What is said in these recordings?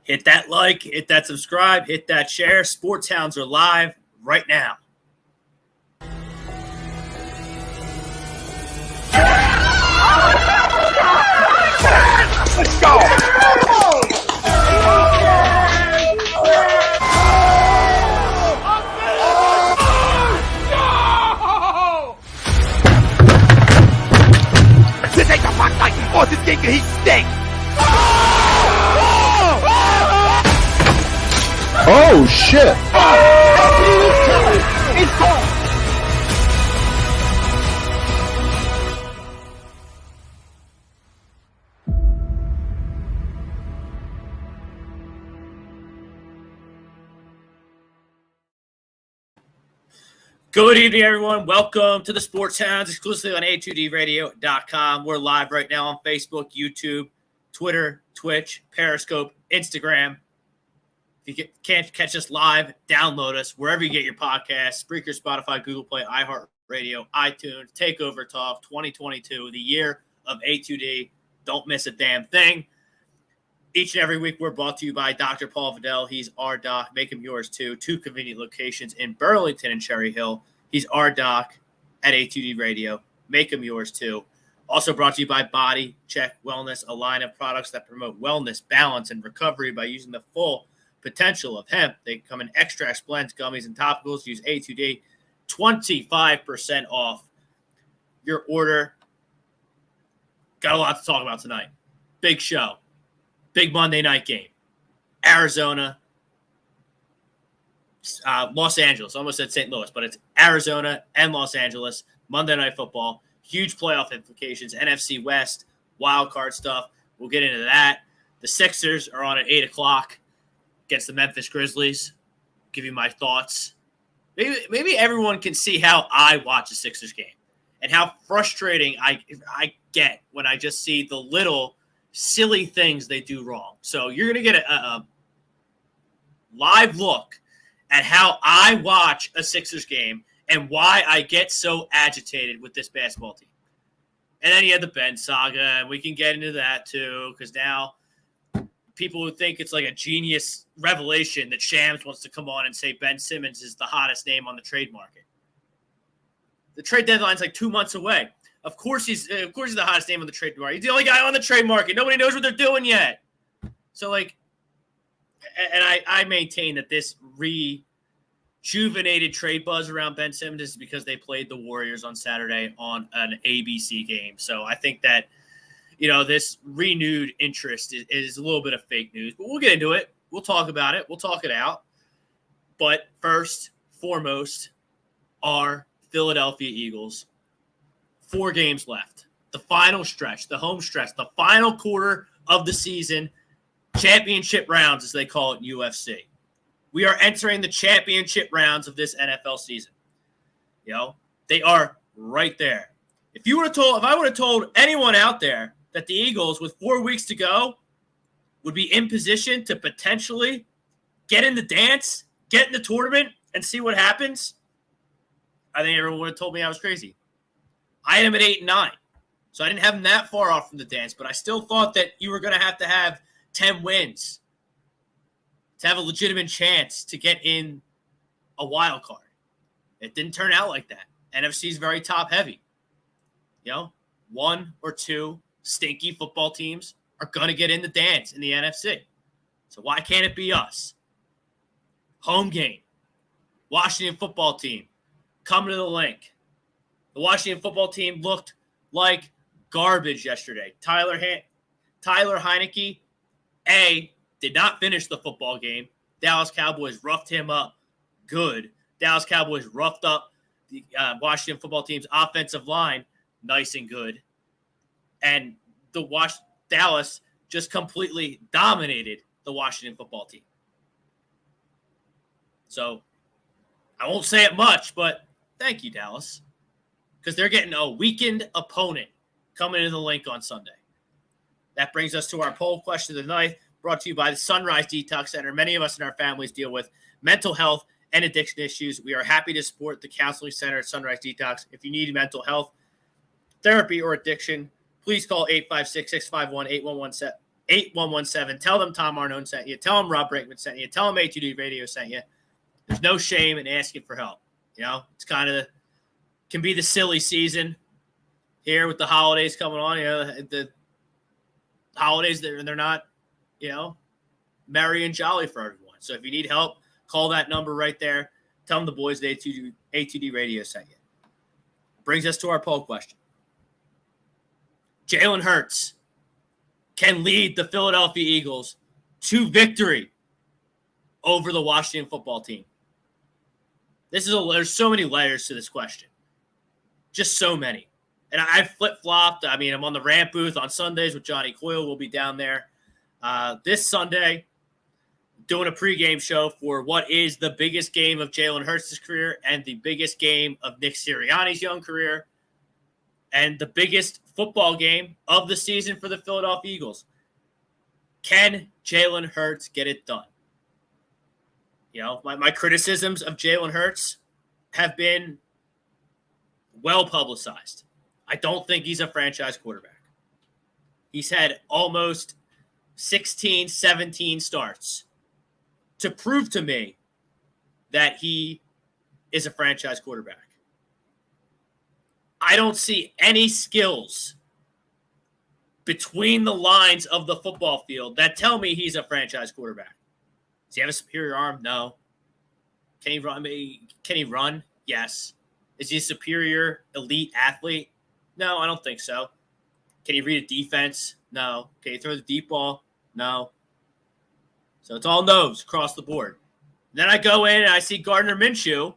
Hit that like, hit that subscribe, hit that share. Sports Hounds are live right now. Let's go! This ain't the fuck night, or this game can heat stink! Oh shit! It's gone! Good evening, everyone. Welcome to the Sports Hounds, exclusively on A2DRadio.com. We're live right now on Facebook, YouTube, Twitter, Twitch, Periscope, Instagram. If you can't catch us live, download us wherever you get your podcasts, Spreaker, Spotify, Google Play, iHeartRadio, iTunes, Takeover Talk 2022, the year of A2D. Don't miss a damn thing. Each and every week, we're brought to you by Dr. Paul Vidal. He's our doc. Make him yours, too. 2 convenient locations in Burlington and Cherry Hill. He's our doc at A2D Radio. Make him yours, too. Also brought to you by Body Check Wellness, a line of products that promote wellness, balance, and recovery by using the full potential of hemp. They come in extracts, blends, gummies, and topicals. Use A2D. 25% off your order. Got a lot to talk about tonight. Big show. Big Monday night game. Arizona, Los Angeles. Almost said St. Louis, but it's Arizona and Los Angeles. Monday Night Football. Huge playoff implications. NFC West, wild card stuff. We'll get into that. The Sixers are on at 8 o'clock against the Memphis Grizzlies. Give you my thoughts. Maybe everyone can see how I watch a Sixers game and how frustrating I get when I just see the little silly things they do wrong. So you're going to get a live look at how I watch a Sixers game and why I get so agitated with this basketball team. And then you have the Ben saga, and we can get into that too, because now people who think it's like a genius revelation that Shams wants to come on and say Ben Simmons is the hottest name on the trade market. The trade deadline's like 2 months away. Of course he's the hottest name on the trade market. He's the only guy on the trade market. Nobody knows what they're doing yet. So, and I maintain that this rejuvenated trade buzz around Ben Simmons is because they played the Warriors on Saturday on an ABC game. So I think that, this renewed interest is a little bit of fake news. But we'll get into it. We'll talk about it. We'll talk it out. But first, foremost, our Philadelphia Eagles. 4 games left. The final stretch, the home stretch, the final quarter of the season, championship rounds, as they call it in UFC. We are entering the championship rounds of this NFL season. They are right there. If I would have told anyone out there that the Eagles, with 4 weeks to go, would be in position to potentially get in the dance, get in the tournament, and see what happens, I think everyone would have told me I was crazy. I had him at 8-9, so I didn't have him that far off from the dance, but I still thought that you were going to have 10 wins to have a legitimate chance to get in a wild card. It didn't turn out like that. NFC is very top-heavy. 1 or 2 stinky football teams are going to get in the dance in the NFC. So why can't it be us? Home game. Washington football team. Coming to the link. The Washington football team looked like garbage yesterday. Tyler Heineke, did not finish the football game. Dallas Cowboys roughed him up good. Dallas Cowboys roughed up the Washington football team's offensive line nice and good. And Dallas just completely dominated the Washington football team. So I won't say it much, but thank you, Dallas. Because they're getting a weakened opponent coming into the link on Sunday. That brings us to our poll question of the night, brought to you by the Sunrise Detox Center. Many of us in our families deal with mental health and addiction issues. We are happy to support the counseling center at Sunrise Detox. If you need mental health, therapy, or addiction, please call 856-651-8117. 8117. Tell them Tom Arnone sent you. Tell them Rob Brinkman sent you. Tell them A2D Radio sent you. There's no shame in asking for help. It's kind of can be the silly season here with the holidays coming on. The holidays, they're not, merry and jolly for everyone. So if you need help, call that number right there. Tell them the boys at A2D Radio sent you. Brings us to our poll question. Jalen Hurts can lead the Philadelphia Eagles to victory over the Washington football team. There's so many layers to this question. Just so many. And I flip-flopped. I mean, I'm on the rant booth on Sundays with Johnny Coyle. We'll be down there this Sunday doing a pregame show for what is the biggest game of Jalen Hurts' career and the biggest game of Nick Sirianni's young career and the biggest football game of the season for the Philadelphia Eagles. Can Jalen Hurts get it done? My criticisms of Jalen Hurts have been well publicized. I don't think he's a franchise quarterback. He's had almost 16, 17 starts to prove to me that he is a franchise quarterback. I don't see any skills between the lines of the football field that tell me he's a franchise quarterback. Does he have a superior arm? No. Can he run? Yes. Is he a superior elite athlete? No, I don't think so. Can he read a defense? No. Can he throw the deep ball? No. So it's all no's across the board. Then I go in and I see Gardner Minshew.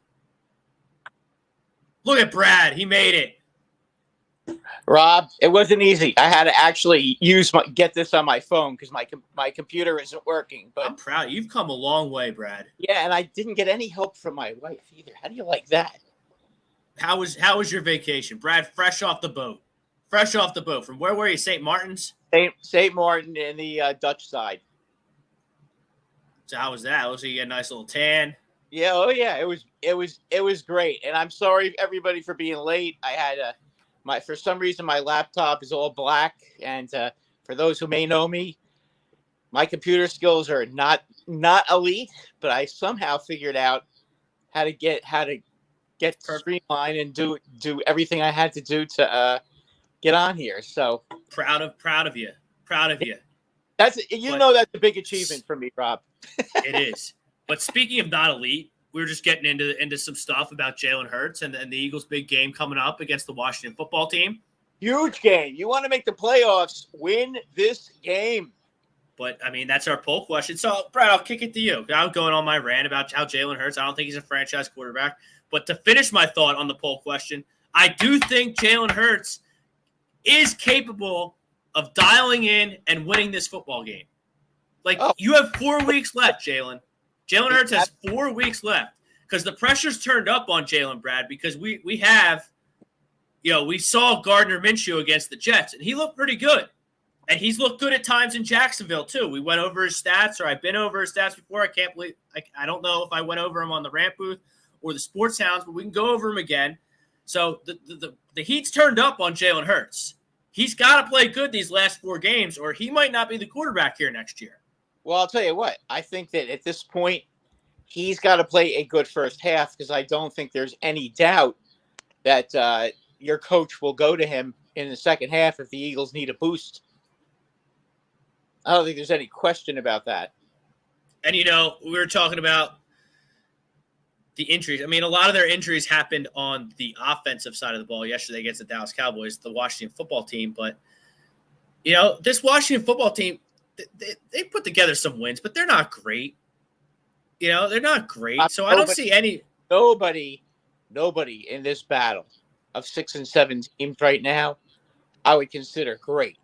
Look at Brad. He made it. Rob, it wasn't easy. I had to actually get this on my phone because my computer isn't working. But I'm proud. You've come a long way, Brad. Yeah, and I didn't get any help from my wife either. How do you like that? How was your vacation, Brad? Fresh off the boat. From where were you? St. Martin's? St. Martin in the Dutch side. So how was that? Looks like you got a nice little tan. Yeah, oh yeah, it was great. And I'm sorry everybody for being late. I had for some reason my laptop is all black, and for those who may know me, my computer skills are not elite, but I somehow figured out how to get streamlined and do everything I had to do to get on here. So proud of you. That's that's a big achievement for me, Rob. It is. But speaking of not elite, we were just getting into some stuff about Jalen Hurts and the Eagles' big game coming up against the Washington football team. Huge game. You want to make the playoffs, win this game. But, I mean, that's our poll question. So, Brad, I'll kick it to you. I'm going on my rant about how Jalen Hurts, I don't think he's a franchise quarterback. But to finish my thought on the poll question, I do think Jalen Hurts is capable of dialing in and winning this football game. You have 4 weeks left, Jalen. Jalen Hurts has 4 weeks left because the pressure's turned up on Jalen, Brad, because we have, we saw Gardner Minshew against the Jets, and he looked pretty good. And he's looked good at times in Jacksonville, too. We went over his stats, or I've been over his stats before. I can't believe I don't know if I went over him on the rant booth or the Sports Hounds, but we can go over him again. So the heat's turned up on Jalen Hurts. He's got to play good these last 4 games, or he might not be the quarterback here next year. Well, I'll tell you what. I think that at this point, he's got to play a good first half because I don't think there's any doubt that your coach will go to him in the second half if the Eagles need a boost. I don't think there's any question about that. And, we were talking about the injuries. I mean, a lot of their injuries happened on the offensive side of the ball yesterday against the Dallas Cowboys, the Washington football team. But, this Washington football team, they put together some wins, but they're not great. They're not great. So I don't see any. Nobody in this battle of 6 and 7 teams right now, I would consider great.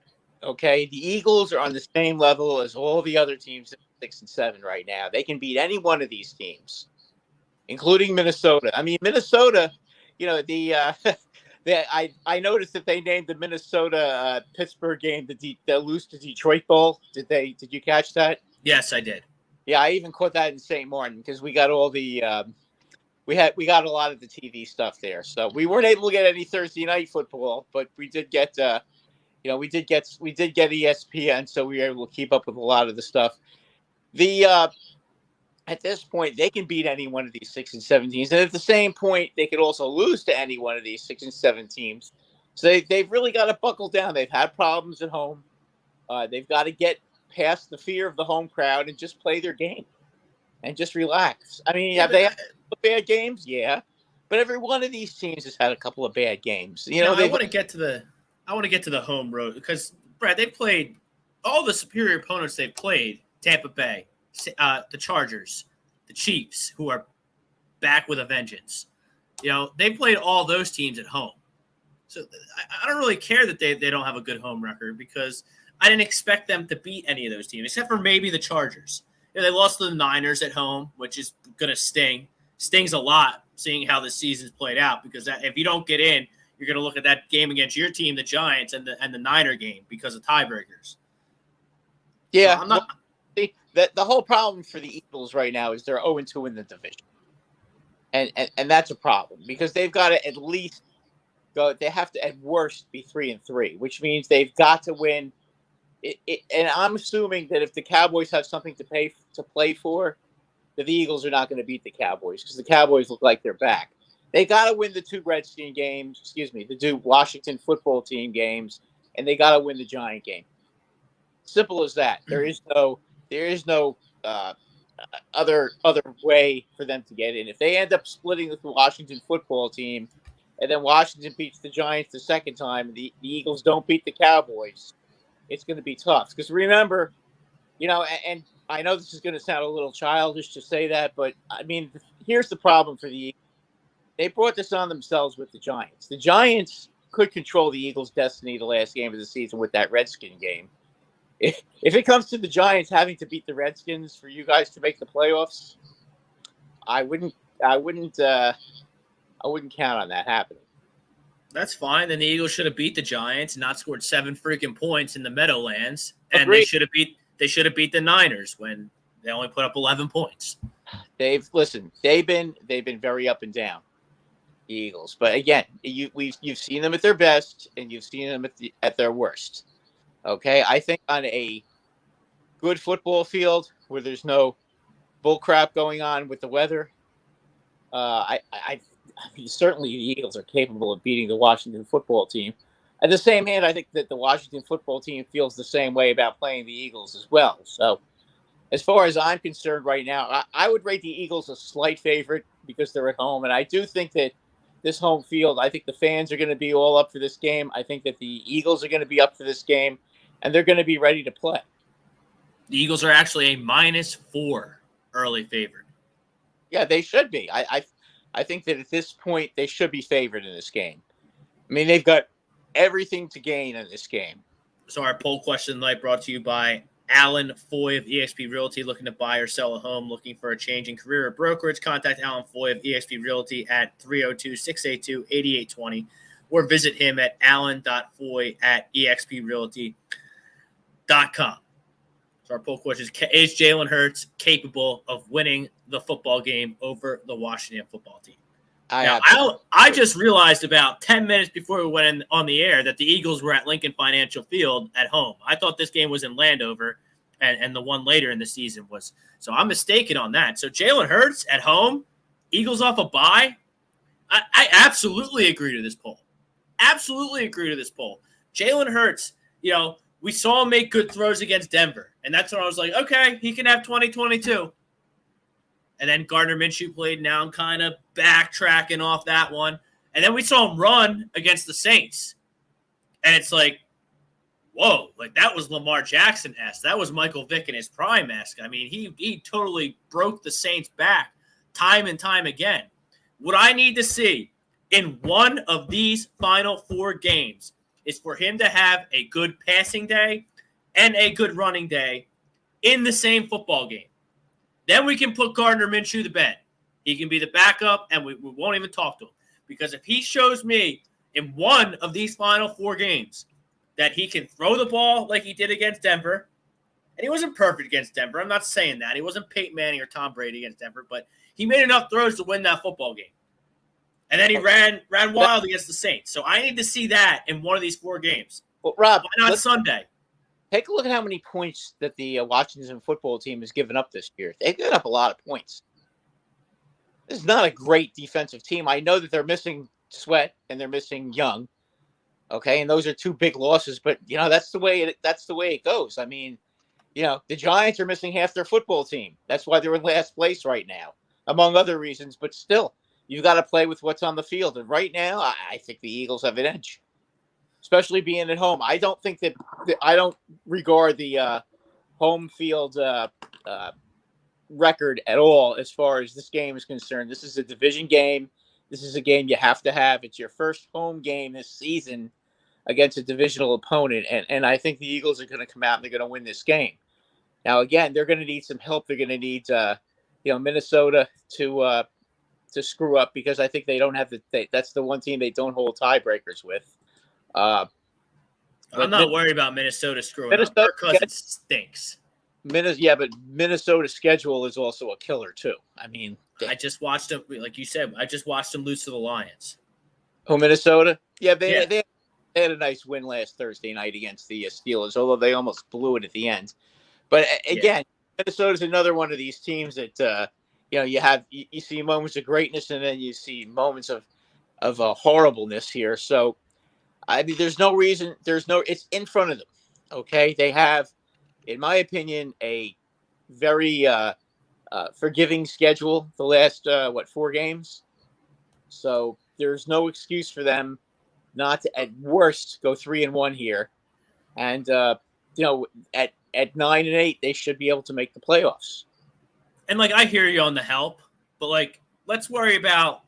Okay, the Eagles are on the same level as all the other teams at 6 and 7 right now. They can beat any one of these teams, including Minnesota. I mean, Minnesota. I noticed that they named the Minnesota Pittsburgh game the Lose to Detroit Bowl. Did you catch that? Yes, I did. Yeah, I even caught that in St. Martin because we got all the we got a lot of the TV stuff there. So we weren't able to get any Thursday night football, but we did get we did get ESPN, so we were able to keep up with a lot of the stuff. At this point, they can beat any one of these 6 and 7 teams, and at the same point, they could also lose to any one of these 6 and 7 teams. So they've really got to buckle down. They've had problems at home. They've got to get past the fear of the home crowd and just play their game and just relax. I mean, have they had bad games? Yeah, but every one of these teams has had a couple of bad games. I want to get to the home road because Brad, they played all the superior opponents they've played. Tampa Bay, the Chargers, the Chiefs, who are back with a vengeance. They played all those teams at home. So I don't really care that they don't have a good home record because I didn't expect them to beat any of those teams, except for maybe the Chargers. They lost to the Niners at home, which is going to sting. Stings a lot seeing how the season's played out because if you don't get in, you're going to look at that game against your team, the Giants, and the Niner game because of tiebreakers. Yeah, so I'm not. The whole problem for the Eagles right now is they're 0-2 in the division, and that's a problem because they've got to at least go. They have to at worst be 3-3, which means they've got to win. And I'm assuming that if the Cowboys have something to play for, that the Eagles are not going to beat the Cowboys because the Cowboys look like they're back. They got to win the 2 Redskin games. The 2 Washington football team games, and they got to win the Giant game. Simple as that. There is no other way for them to get in. If they end up splitting with the Washington football team, and then Washington beats the Giants the second time, and the Eagles don't beat the Cowboys, it's going to be tough. Because remember, and I know this is going to sound a little childish to say that, but I mean, here's the problem for the Eagles. They brought this on themselves with the Giants. The Giants could control the Eagles' destiny the last game of the season with that Redskin game. If it comes to the Giants having to beat the Redskins for you guys to make the playoffs, I wouldn't count on that happening. That's fine. Then the Eagles should have beat the Giants and not scored 7 freaking points in the Meadowlands, and Agreed. they should have beat the Niners when they only put up 11 points. They've been very up and down, the Eagles. But again, you've seen them at their best and you've seen them at their worst. Okay, I think on a good football field where there's no bull crap going on with the weather, I mean, certainly the Eagles are capable of beating the Washington football team. At the same hand, I think that the Washington football team feels the same way about playing the Eagles as well. So as far as I'm concerned right now, I would rate the Eagles a slight favorite because they're at home. And I do think that this home field, I think the fans are going to be all up for this game. I think that the Eagles are going to be up for this game, and they're going to be ready to play. The Eagles are actually a -4 early favorite. Yeah, they should be. I think that at this point, they should be favored in this game. I mean, they've got everything to gain in this game. So our poll question tonight brought to you by Alan Foy of eXp Realty. Looking to buy or sell a home, looking for a change in career or brokerage, contact Alan Foy of eXp Realty at 302-682-8820 or visit him at alan.foy@exprealty.com. So our poll question is Jalen Hurts capable of winning the football game over the Washington football team? I just realized about 10 minutes before we went on the air that the Eagles were at Lincoln Financial Field at home. I thought this game was in Landover, and the one later in the season was. So I'm mistaken on that. So Jalen Hurts at home, Eagles off a bye. I absolutely agree to this poll. Absolutely agree to this poll. Jalen Hurts, we saw him make good throws against Denver, and that's when I was like, okay, he can have 2022. And then Gardner Minshew played. Now I'm kind of backtracking off that one. And then we saw him run against the Saints. And it's like, whoa, like that was Lamar Jackson-esque. That was Michael Vick in his prime-esque. I mean, he totally broke the Saints back time and time again. What I need to see in one of these final 4 games is for him to have a good passing day and a good running day in the same football game. Then we can put Gardner Minshew to bed. He can be the backup, and we won't even talk to him. Because if he shows me in one of these final 4 games that he can throw the ball like he did against Denver, and he wasn't perfect against Denver. I'm not saying that. He wasn't Peyton Manning or Tom Brady against Denver, but he made enough throws to win that football game. And then he ran wild against the Saints. So I need to see that in one of these 4 games. Well, Rob, Why not Sunday? take a look at how many points that the Washington football team has given up this year. They've given up a lot of points. This is not a great defensive team. I know that they're missing Sweat and they're missing Young. Okay, and those are two big losses, but that's the way it goes. I mean, the Giants are missing half their football team. That's why they're in last place right now, among other reasons. But still, you've got to play with what's on the field. And right now, I think the Eagles have an edge, especially being at home. I don't think that I don't regard the home field record at all as far as this game is concerned. This is a division game. This is a game you have to have. It's your first home game this season against a divisional opponent. And I think the Eagles are going to come out and they're going to win this game. Now, again, they're going to need some help. They're going to need, Minnesota to screw up because I think they don't have that's the one team they don't hold tiebreakers with. I'm not worried about Minnesota screwing up because it stinks. But Minnesota's schedule is also a killer too. I mean, I just watched them, like you said. I just watched them lose to the Lions. Oh, Minnesota? Yeah, they had a nice win last Thursday night against the Steelers, although they almost blew it at the end. But again, Minnesota's another one of these teams that you see moments of greatness and then you see moments of horribleness here. So I mean, there's no reason. It's in front of them. Okay, they have, in my opinion, a very forgiving schedule the last 4 games. So there's no excuse for them not to, at worst, go 3-1 here. And at 9-8, they should be able to make the playoffs. And I hear you on the help, but let's have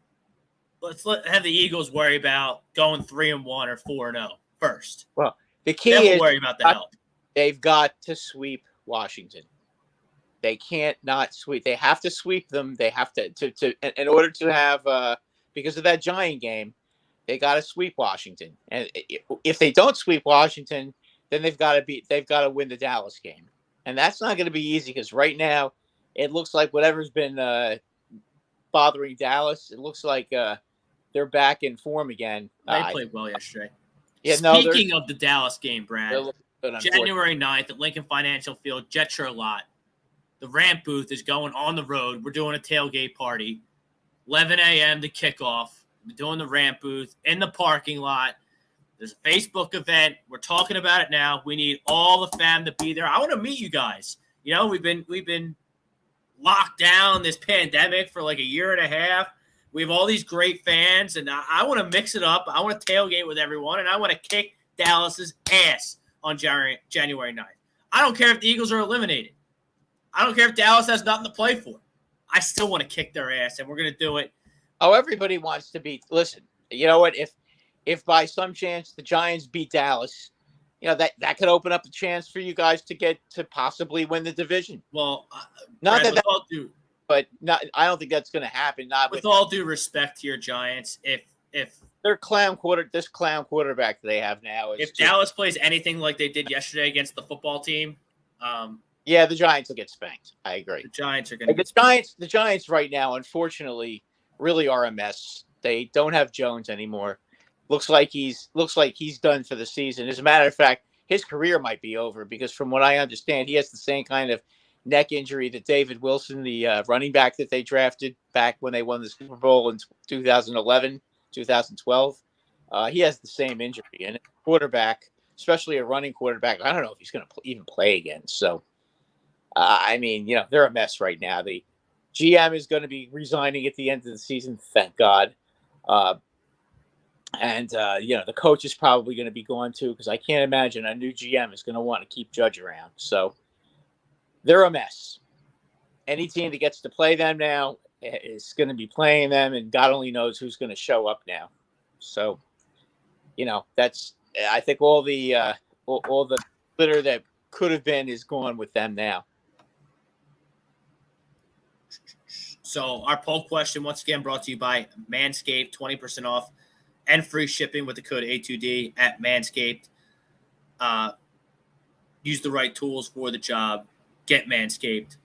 the Eagles worry about going 3-1 or 4-0 first. Well, the key then is we'll worry about the help. They've got to sweep Washington. They can't not sweep. They have to sweep them. They have to in order to have because of that Giant game, they got to sweep Washington. And if they don't sweep Washington, then they've got to win the Dallas game. And that's not going to be easy because right now it looks like whatever's been bothering Dallas, it looks like they're back in form again. They played well yesterday. Yeah, Speaking of the Dallas game, Brad, good, January 9th at Lincoln Financial Field, Jet Share Lot. The ramp booth is going on the road. We're doing a tailgate party. 11 a.m. to kickoff. We're doing the ramp booth in the parking lot. There's a Facebook event. We're talking about it now. We need all the fam to be there. I want to meet you guys. We've been locked down this pandemic for a year and a half. We have all these great fans, and I want to mix it up. I want to tailgate with everyone, and I want to kick Dallas's ass on January 9th. I don't care if the Eagles are eliminated. I don't care if Dallas has nothing to play for. I still want to kick their ass, and we're going to do it. Oh, everybody wants to beat. Listen, you know what? If by some chance the Giants beat Dallas, that could open up a chance for you guys to get to possibly win the division. Well, not Brad, that, but not. I don't think that's going to happen. Not with all due respect to your Giants, if this clown quarterback that they have now, if Dallas plays anything like they did yesterday against the football team, yeah, the Giants will get spanked. I agree. The Giants are going to The Giants right now, unfortunately, really are a mess. They don't have Jones anymore. Looks like he's done for the season. As a matter of fact, his career might be over because from what I understand, he has the same kind of neck injury that David Wilson, the running back that they drafted back when they won the Super Bowl in 2011, 2012. He has the same injury. And a quarterback, especially a running quarterback, I don't know if he's going to even play again. So, they're a mess right now. The GM is going to be resigning at the end of the season, thank God. The coach is probably going to be gone too because I can't imagine a new GM is going to want to keep Judge around. So they're a mess. Any team that gets to play them now is going to be playing them, and God only knows who's going to show up now. So, that's I think all the glitter that could have been is gone with them now. So our poll question, once again, brought to you by Manscaped, 20% off and free shipping with the code A2D at Manscaped. Use the right tools for the job. Get Manscaped.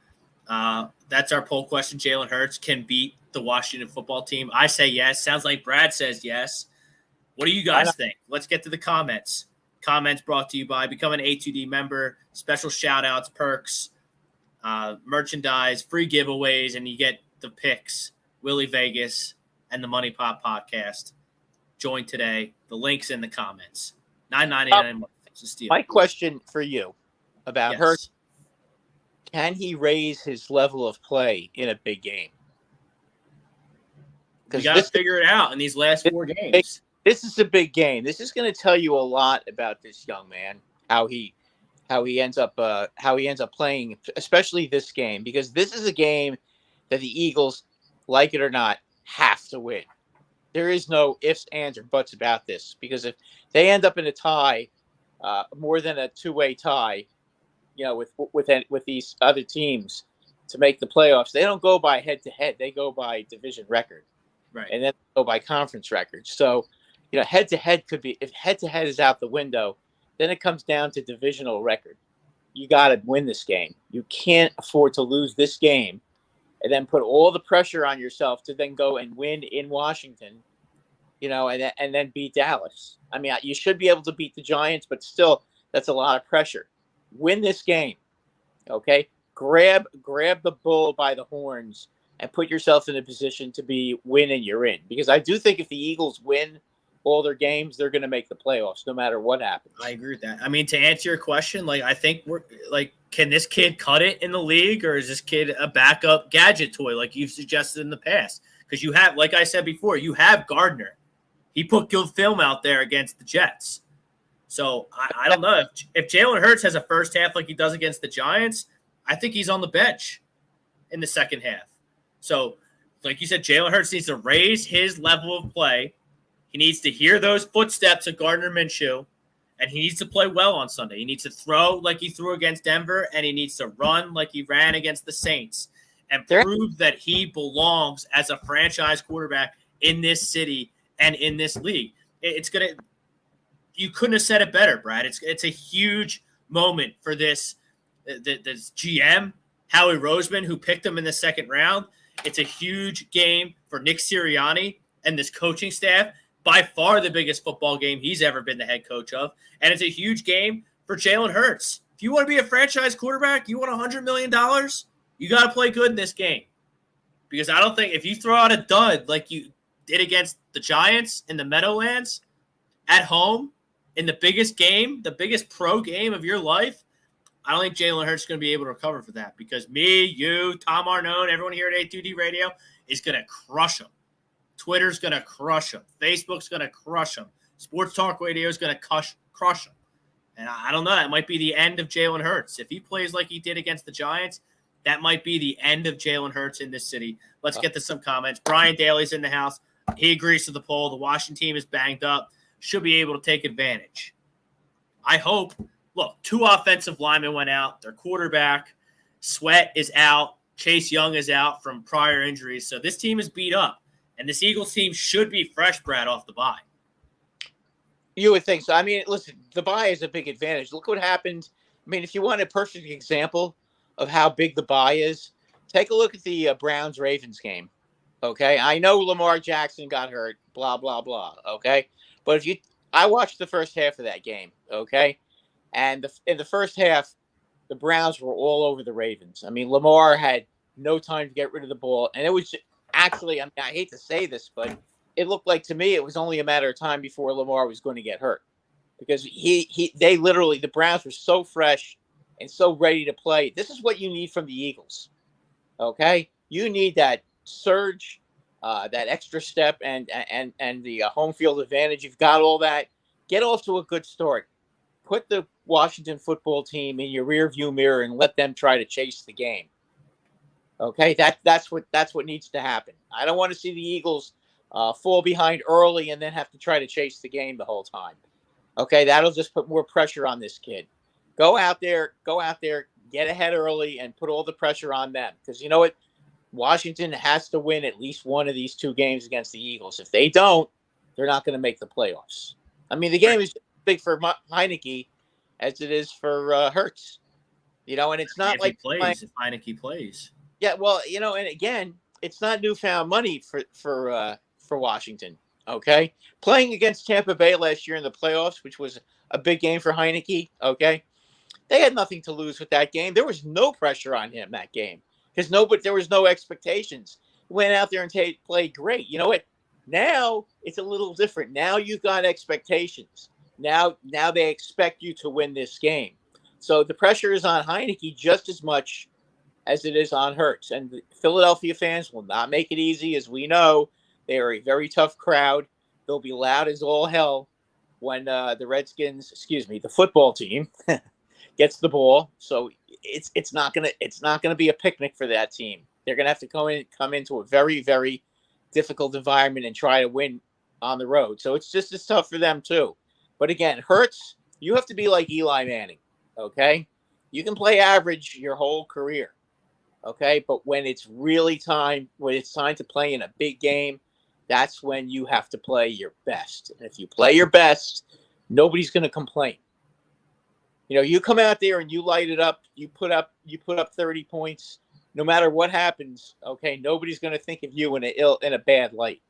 That's our poll question. Jalen Hurts can beat the Washington football team. I say yes. Sounds like Brad says yes. What do you guys think? Let's get to the comments. Comments brought to you by become an A2D member, special shout outs, perks, merchandise, free giveaways, and you get the picks, Willie Vegas, and the Money Pop podcast. Join today. The link's in the comments. $9.99 is a steal. My question for you about Yes. Hurts, can he raise his level of play in a big game? We got to figure it out in these last 4 games. This is a big game. This is going to tell you a lot about this young man, how he ends up playing, especially this game, because this is a game that the Eagles, like it or not, have to win. There is no ifs, ands, or buts about this, because if they end up in a tie, more than a 2-way tie, with these other teams to make the playoffs, they don't go by head-to-head. They go by division record, Right? And then go by conference record. So, head-to-head could be, if head-to-head is out the window, then it comes down to divisional record. You got to win this game. You can't afford to lose this game and then put all the pressure on yourself to then go and win in Washington, and then beat Dallas. I mean, you should be able to beat the Giants, but still, that's a lot of pressure. Win this game, okay? Grab the bull by the horns and put yourself in a position to be winning. You're in, because I do think if the Eagles win all their games, they're going to make the playoffs no matter what happens. I agree with that. I mean, to answer your question, I think we're can this kid cut it in the league, or is this kid a backup gadget toy like you've suggested in the past? Because you have, like I said before, you have Gardner. He put good film out there against the Jets. So I don't know if Jalen Hurts has a first half like he does against the Giants. I think he's on the bench in the second half. So, like you said, Jalen Hurts needs to raise his level of play. He needs to hear those footsteps of Gardner Minshew, and he needs to play well on Sunday. He needs to throw like he threw against Denver, and he needs to run like he ran against the Saints and prove that he belongs as a franchise quarterback in this city and in this league. You couldn't have said it better, Brad. It's a huge moment for this GM, Howie Roseman, who picked him in the second round. It's a huge game for Nick Sirianni and this coaching staff. By far the biggest football game he's ever been the head coach of. And it's a huge game for Jalen Hurts. If you want to be a franchise quarterback, you want $100 million, you got to play good in this game. Because I don't think if you throw out a dud like you did against the Giants in the Meadowlands at home in the biggest game, the biggest pro game of your life, I don't think Jalen Hurts is going to be able to recover for that, because me, you, Tom Arnone, everyone here at A2D Radio is going to crush him. Twitter's going to crush him. Facebook's going to crush him. Sports Talk Radio is going to crush him. And I don't know. That might be the end of Jalen Hurts. If he plays like he did against the Giants, that might be the end of Jalen Hurts in this city. Let's get to some comments. Brian Daly's in the house. He agrees to the poll. The Washington team is banged up. Should be able to take advantage. I hope. Look, 2 offensive linemen went out. Their quarterback, Sweat, is out. Chase Young is out from prior injuries. So this team is beat up. And this Eagles team should be fresh, Brad, off the bye. You would think so. I mean, listen, the bye is a big advantage. Look what happened. I mean, if you want a perfect example of how big the bye is, take a look at the Browns-Ravens game. Okay? I know Lamar Jackson got hurt, blah, blah, blah. Okay? But I watched the first half of that game. Okay? And in the first half, the Browns were all over the Ravens. I mean, Lamar had no time to get rid of the ball. And it was actually, I mean, I hate to say this, but it looked like to me it was only a matter of time before Lamar was going to get hurt, because they literally, the Browns were so fresh and so ready to play. This is what you need from the Eagles. Okay? You need that surge, that extra step, and the home field advantage. You've got all that. Get off to a good start. Put the Washington football team in your rear view mirror and let them try to chase the game. Okay, that's what needs to happen. I don't want to see the Eagles fall behind early and then have to try to chase the game the whole time. Okay, that'll just put more pressure on this kid. Go out there, get ahead early, and put all the pressure on them. Because you know what? Washington has to win at least one of these 2 games against the Eagles. If they don't, they're not going to make the playoffs. I mean, the game is big for Heineke as it is for Hurts. And it's not like if Heineke plays. Yeah, well, and again, it's not newfound money for Washington. Okay, playing against Tampa Bay last year in the playoffs, which was a big game for Heineke. Okay, they had nothing to lose with that game. There was no pressure on him that game because there was no expectations. He went out there and played great. You know what? Now it's a little different. Now you've got expectations. Now they expect you to win this game. So the pressure is on Heineke just as much as it is on Hurts. And the Philadelphia fans will not make it easy, as we know. They are a very tough crowd. They'll be loud as all hell when the football team gets the ball. So it's not gonna be a picnic for that team. They're gonna have to come into a very, very difficult environment and try to win on the road. So it's just as tough for them too. But again, Hurts, you have to be like Eli Manning. Okay, you can play average your whole career. Okay, but when it's time to play in a big game, that's when you have to play your best. And if you play your best, nobody's going to complain. You know, you come out there and you light it up, you put up 30 points, no matter what happens, okay, nobody's going to think of you in a bad light.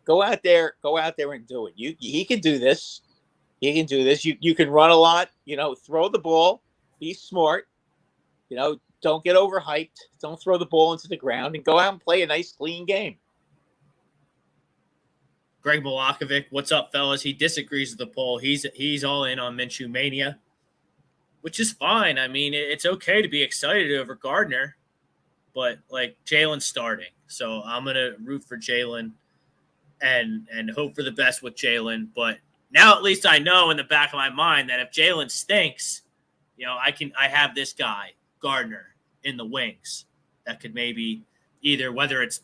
Go out there and do it. He can do this. He can do this. You can run a lot, throw the ball, be smart, don't get overhyped. Don't throw the ball into the ground and go out and play a nice, clean game. Greg Milakovic, what's up, fellas? He disagrees with the poll. He's all in on Minshew mania, which is fine. I mean, it's okay to be excited over Gardner, but like Jalen's starting, so I'm gonna root for Jalen and hope for the best with Jalen. But now at least I know in the back of my mind that if Jalen stinks, I have this guy Gardner in the wings that could maybe either, whether it's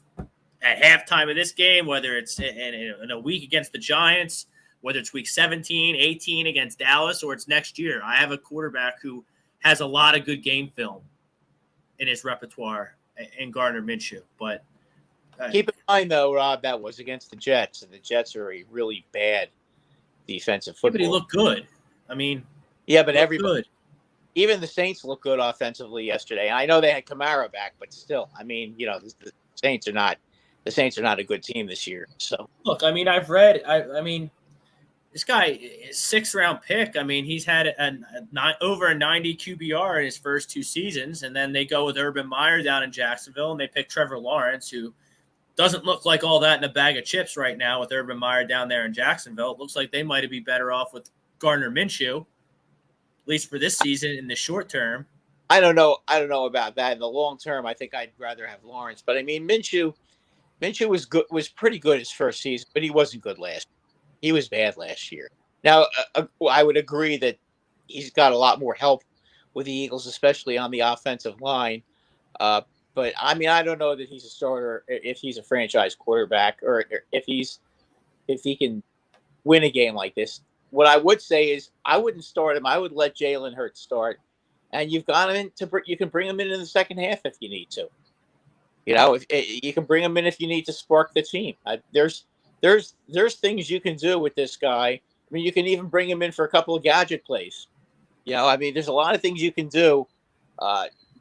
at halftime of this game, whether it's in a week against the Giants, whether it's week 17, 18 against Dallas, or it's next year. I have a quarterback who has a lot of good game film in his repertoire in Gardner Minshew. But keep in mind, though, Rob, that was against the Jets, and the Jets are a really bad defensive football. But he looked good. I mean, yeah, but everybody. Good. Even the Saints looked good offensively yesterday. I know they had Kamara back, but still, I mean, the Saints are not a good team this year. So look, I mean, I've read, I mean, this guy is 6th-round pick. I mean, he's had over a 90 QBR in his first 2 seasons, and then they go with Urban Meyer down in Jacksonville, and they pick Trevor Lawrence, who doesn't look like all that in a bag of chips right now with Urban Meyer down there in Jacksonville. It looks like they might be better off with Gardner Minshew, at least for this season in the short term. I don't know about that. In the long term, I think I'd rather have Lawrence. But I mean, Minshew was pretty good his first season, but he wasn't good last year. He was bad last year. Now, I would agree that he's got a lot more help with the Eagles, especially on the offensive line. But I mean, I don't know that he's a starter, if he's a franchise quarterback, or if he can win a game like this. What I would say is I wouldn't start him. I would let Jalen Hurts start, and you've got him you can bring him in the second half if you need to. If you can bring him in if you need to spark the team. There's things you can do with this guy. I mean, you can even bring him in for a couple of gadget plays. I mean, there's a lot of things you can do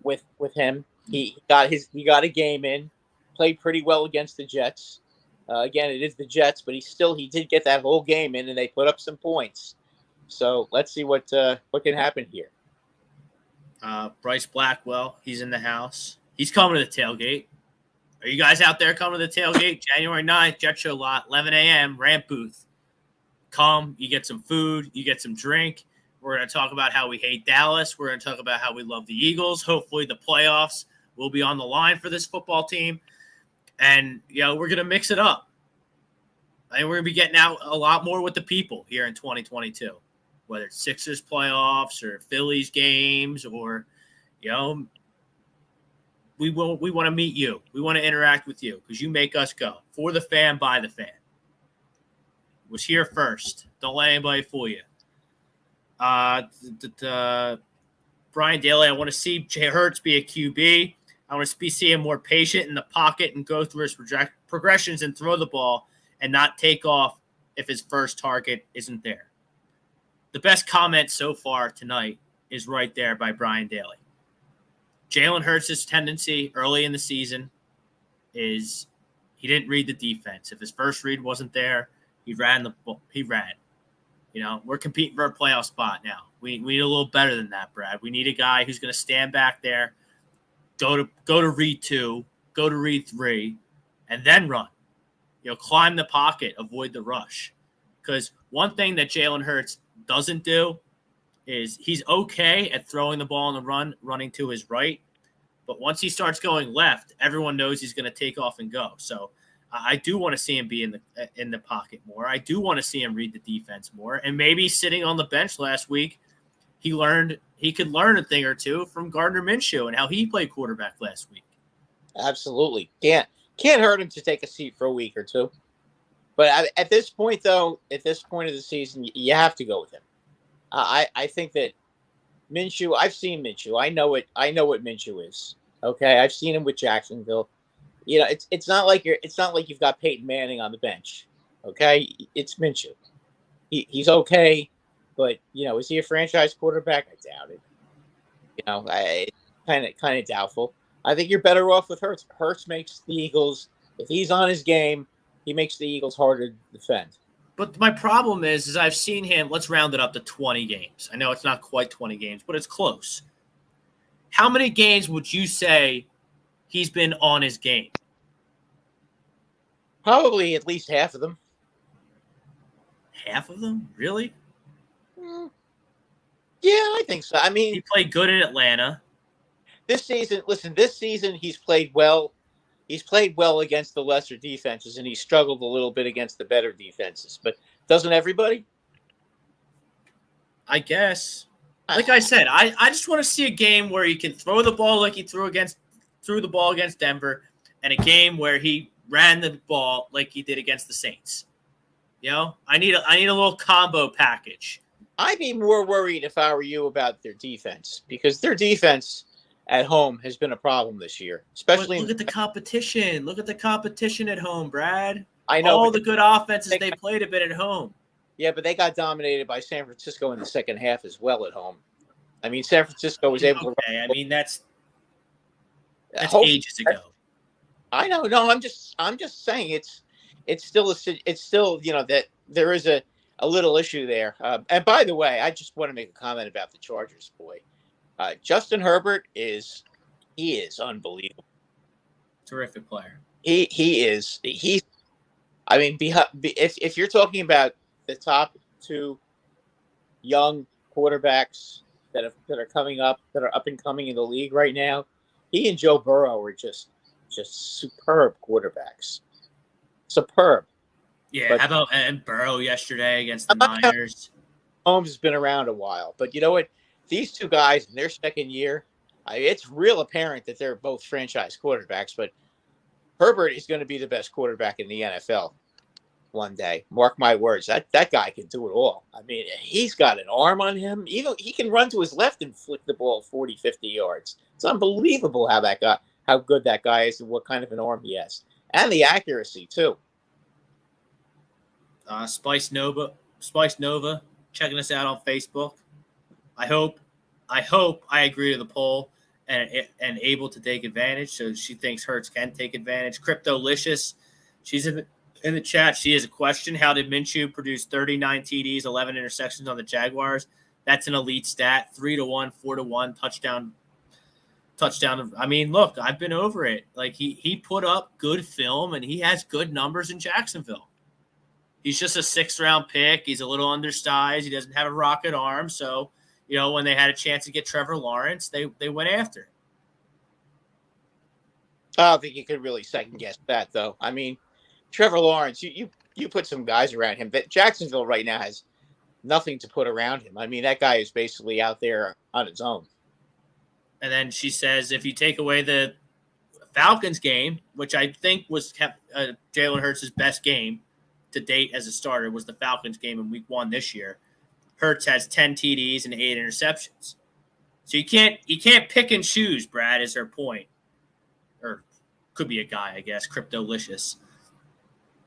with him. He got a game in, played pretty well against the Jets. Again, it is the Jets, but he did get that whole game in, and they put up some points. So let's see what can happen here. Bryce Blackwell, he's in the house. He's coming to the tailgate. Are you guys out there coming to the tailgate? January 9th, Jet Show lot, 11 a.m., ramp booth. Come, you get some food, you get some drink. We're going to talk about how we hate Dallas. We're going to talk about how we love the Eagles. Hopefully the playoffs will be on the line for this football team. And, we're going to mix it up. I think we're going to be getting out a lot more with the people here in 2022, whether it's Sixers playoffs or Phillies games or, we want to meet you. We want to interact with you because you make us go. For the fan, by the fan. It was here first. Don't let anybody fool you. Brian Daly, I want to see Jay Hurts be a QB. I want to see him more patient in the pocket and go through his progressions and throw the ball and not take off if his first target isn't there. The best comment so far tonight is right there by Brian Daly. Jalen Hurts' tendency early in the season is he didn't read the defense. If his first read wasn't there, He ran the ball. He ran. We're competing for a playoff spot now. We need a little better than that, Brad. We need a guy who's going to stand back there, go to read 2, go to read 3, and then run. Climb the pocket, avoid the rush. Because one thing that Jalen Hurts doesn't do is he's okay at throwing the ball on the run, running to his right. But once he starts going left, everyone knows he's going to take off and go. So I do want to see him be in the pocket more. I do want to see him read the defense more. And maybe sitting on the bench last week, he could learn a thing or two from Gardner Minshew and how he played quarterback last week. Absolutely. Can't hurt him to take a seat for a week or two. But at this point, though, at this point of the season, you have to go with him. I think that Minshew, I've seen Minshew. I know what Minshew is. Okay, I've seen him with Jacksonville. It's not like you've got Peyton Manning on the bench. Okay, it's Minshew. He's okay, but is he a franchise quarterback? I doubt it. Kind of doubtful. I think you're better off with Hurts. Hurts makes the Eagles, if he's on his game, he makes the Eagles harder to defend. But my problem is I've seen him, let's round it up to 20 games. I know it's not quite 20 games, but it's close. How many games would you say he's been on his game? Probably at least half of them. Half of them? Really? Yeah, I think so. I mean, he played good in Atlanta. This season he's played well. He's played well against the lesser defenses, and he struggled a little bit against the better defenses. But doesn't everybody? I guess. Like I said, I just want to see a game where he can throw the ball like he threw the ball against Denver, and a game where he ran the ball like he did against the Saints. I need a little combo package. I'd be more worried if I were you about their defense, because their defense at home has been a problem this year, especially. Look at the competition. Look at the competition at home, Brad. I know all the good offenses they played have been at home. Yeah, but they got dominated by San Francisco in the second half as well at home. I mean, San Francisco was able to. I mean, that's ages ago. I know. No, I'm just saying it's still that there is a little issue there. And by the way, I just want to make a comment about the Chargers, boy. Justin Herbert is unbelievable. Terrific player. He is. I mean, if you're talking about the top 2 young quarterbacks that are coming up, that are up and coming in the league right now, he and Joe Burrow are just superb quarterbacks. Superb. Yeah, how about Burrow yesterday against the Niners? Mahomes has been around a while, but you know what? These 2 guys in their second year, it's real apparent that they're both franchise quarterbacks, but Herbert is going to be the best quarterback in the NFL one day. Mark my words. That guy can do it all. I mean, he's got an arm on him. Even he can run to his left and flick the ball 40, 50 yards. It's unbelievable how good that guy is and what kind of an arm he has. And the accuracy, too. Spice Nova checking us out on Facebook. I hope I agree to the poll and able to take advantage. So she thinks Hurts can take advantage. Cryptolicious, she's in the chat. She has a question. How did Minshew produce 39 TDs, 11 interceptions on the Jaguars? That's an elite stat. 3-1, 4-1 touchdown. I mean, look, I've been over it. Like he put up good film and he has good numbers in Jacksonville. He's just a 6th-round pick. He's a little undersized. He doesn't have a rocket arm. So, when they had a chance to get Trevor Lawrence, they went after it. I don't think you could really second-guess that, though. I mean, Trevor Lawrence, you put some guys around him. But Jacksonville right now has nothing to put around him. I mean, that guy is basically out there on his own. And then she says, if you take away the Falcons game, which I think was Jalen Hurts' best game to date as a starter, was the Falcons game in week 1 this year. Hurts has 10 TDs and 8 interceptions. So you can't pick and choose, Brad, is her point. Or could be a guy, I guess, Cryptolicious.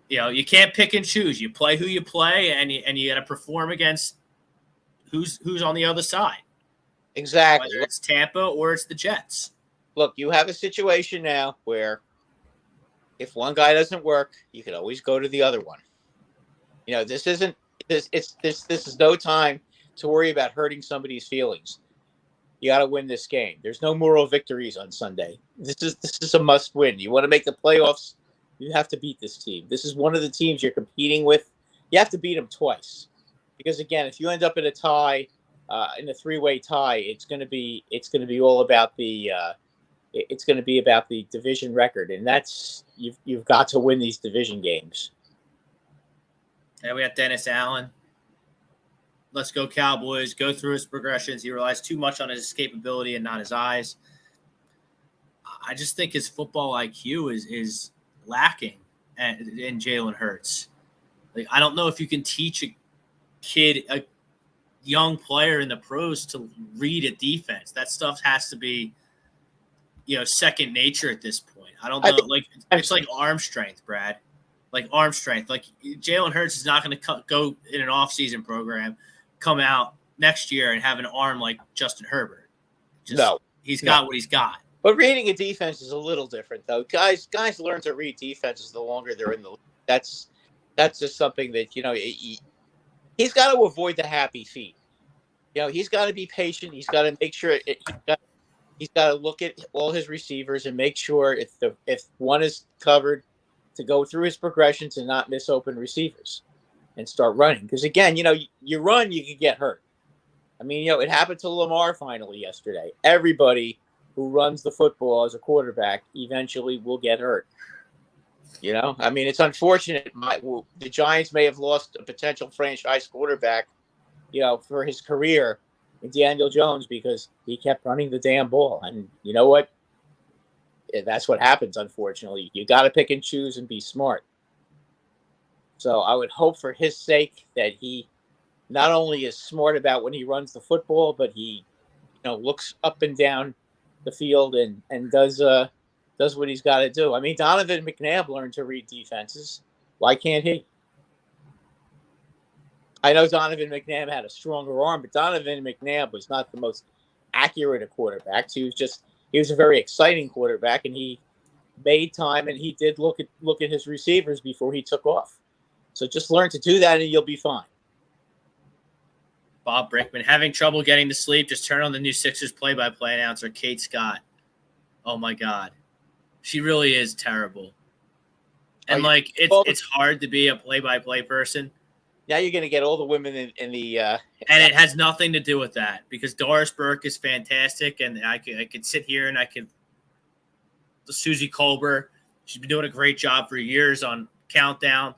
You can't pick and choose. You play who you play, and you got to perform against who's on the other side. Exactly. Whether it's Tampa or it's the Jets. Look, you have a situation now where if one guy doesn't work, you can always go to the other one. This isn't this. This is no time to worry about hurting somebody's feelings. You got to win this game. There's no moral victories on Sunday. This is a must win. You want to make the playoffs, you have to beat this team. This is one of the teams you're competing with. You have to beat them twice, because again, if you end up in a tie, in a three-way tie, it's going to be all about the division record, and that's you've got to win these division games. And we have Dennis Allen. Let's go Cowboys. Go through his progressions. He relies too much on his escapability and not his eyes. I just think his football IQ is lacking in Jalen Hurts. Like, I don't know if you can teach a young player in the pros to read a defense. That stuff has to be, second nature at this point. I don't know. It's like arm strength, Brad. Like arm strength. Like Jalen Hurts is not going to go in an off-season program, come out next year and have an arm like Justin Herbert. He's got what he's got. But reading a defense is a little different, though. Guys learn to read defenses the longer they're in the league. That's just something that he's got to avoid the happy feet. He's got to be patient. He's got to make sure he's got to look at all his receivers and make sure if one is covered, to go through his progressions and not miss open receivers and start running. Because again, you run, you could get hurt. I mean, it happened to Lamar finally yesterday. Everybody who runs the football as a quarterback eventually will get hurt. I mean, it's unfortunate. The Giants may have lost a potential franchise quarterback, for his career in Daniel Jones, because he kept running the damn ball. And you know what? That's what happens, unfortunately. You got to pick and choose and be smart. So I would hope for his sake that he not only is smart about when he runs the football, but he, looks up and down the field and does what he's got to do. I mean, Donovan McNabb learned to read defenses. Why can't he? I know Donovan McNabb had a stronger arm, but Donovan McNabb was not the most accurate of quarterbacks. He was a very exciting quarterback, and he made time, and he did look at his receivers before he took off. So just learn to do that, and you'll be fine. Bob Brickman, having trouble getting to sleep, just turn on the new Sixers play-by-play announcer, Kate Scott. Oh, my God. She really is terrible. And, it's hard to be a play-by-play person. Now you're going to get all the women in the and it has nothing to do with that, because Doris Burke is fantastic, and I could sit here and Susie Colbert, she's been doing a great job for years on Countdown.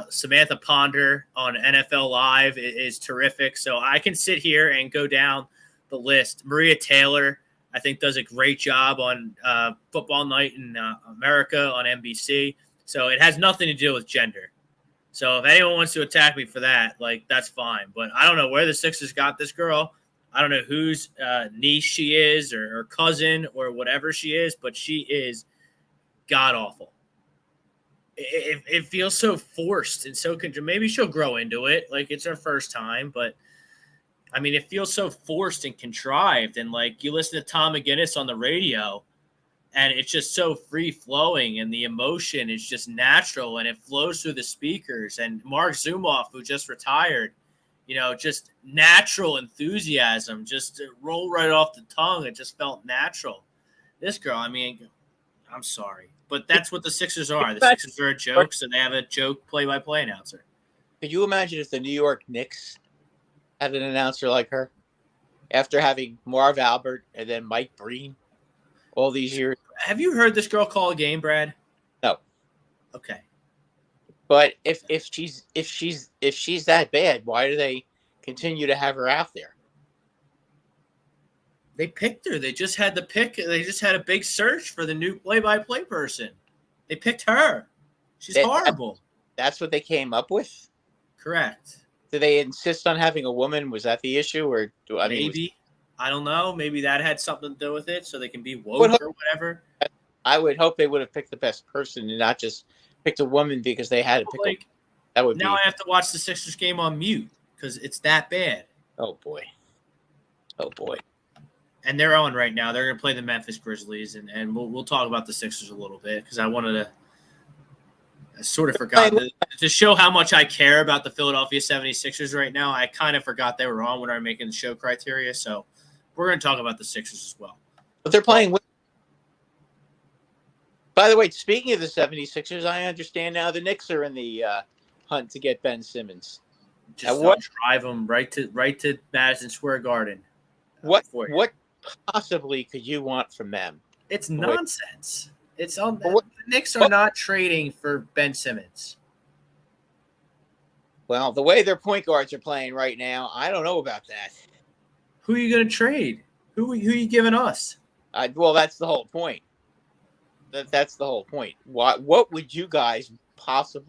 Samantha Ponder on NFL Live is terrific. So I can sit here and go down the list. Maria Taylor, I think, does a great job on Football Night in America on NBC. So it has nothing to do with gender. So if anyone wants to attack me for that, that's fine. But I don't know where the Sixers got this girl. I don't know whose niece she is or cousin or whatever she is, but she is god-awful. It feels so forced and so maybe she'll grow into it. It's her first time, but I mean, it feels so forced and contrived. And you listen to Tom McGinnis on the radio, and it's just so free flowing, and the emotion is just natural, and it flows through the speakers. And Mark Zumoff, who just retired, just natural enthusiasm, just to roll right off the tongue. It just felt natural. This girl, I mean, I'm sorry, but that's what the Sixers are. The Sixers are a joke, so they have a joke play-by-play announcer. Could you imagine if the New York Knicks had an announcer like her, after having Marv Albert and then Mike Breen all these years? Have you heard this girl call a game, Brad? No. Okay. But if she's that bad, why do they continue to have her out there? They picked her. They just had the pick. They just had a big search for the new play-by-play person. They picked her. She's horrible. That's what they came up with? Correct. Did they insist on having a woman? Was that the issue? Or maybe. I don't know. Maybe that had something to do with it, so they can be woke or whatever. I would hope they would have picked the best person and not just picked a woman because they had to pick that would now I have to watch the Sixers game on mute because it's that bad. Oh, boy. And they're on right now. They're going to play the Memphis Grizzlies, and we'll talk about the Sixers a little bit because I wanted to I sort of forgot to show how much I care about the Philadelphia 76ers right now. I kind of forgot they were on when I was making the show criteria. So we're going to talk about the Sixers as well. But they're playing with. By the way, speaking of the 76ers, I understand now the Knicks are in the hunt to get Ben Simmons. Just drive them right to Madison Square Garden. What possibly could you want from them? It's nonsense. It's on. The Knicks are not trading for Ben Simmons. Well, the way their point guards are playing right now, I don't know about that. Who are you going to trade? Who are you giving us? Well, that's the whole point. That's the whole point. What would you guys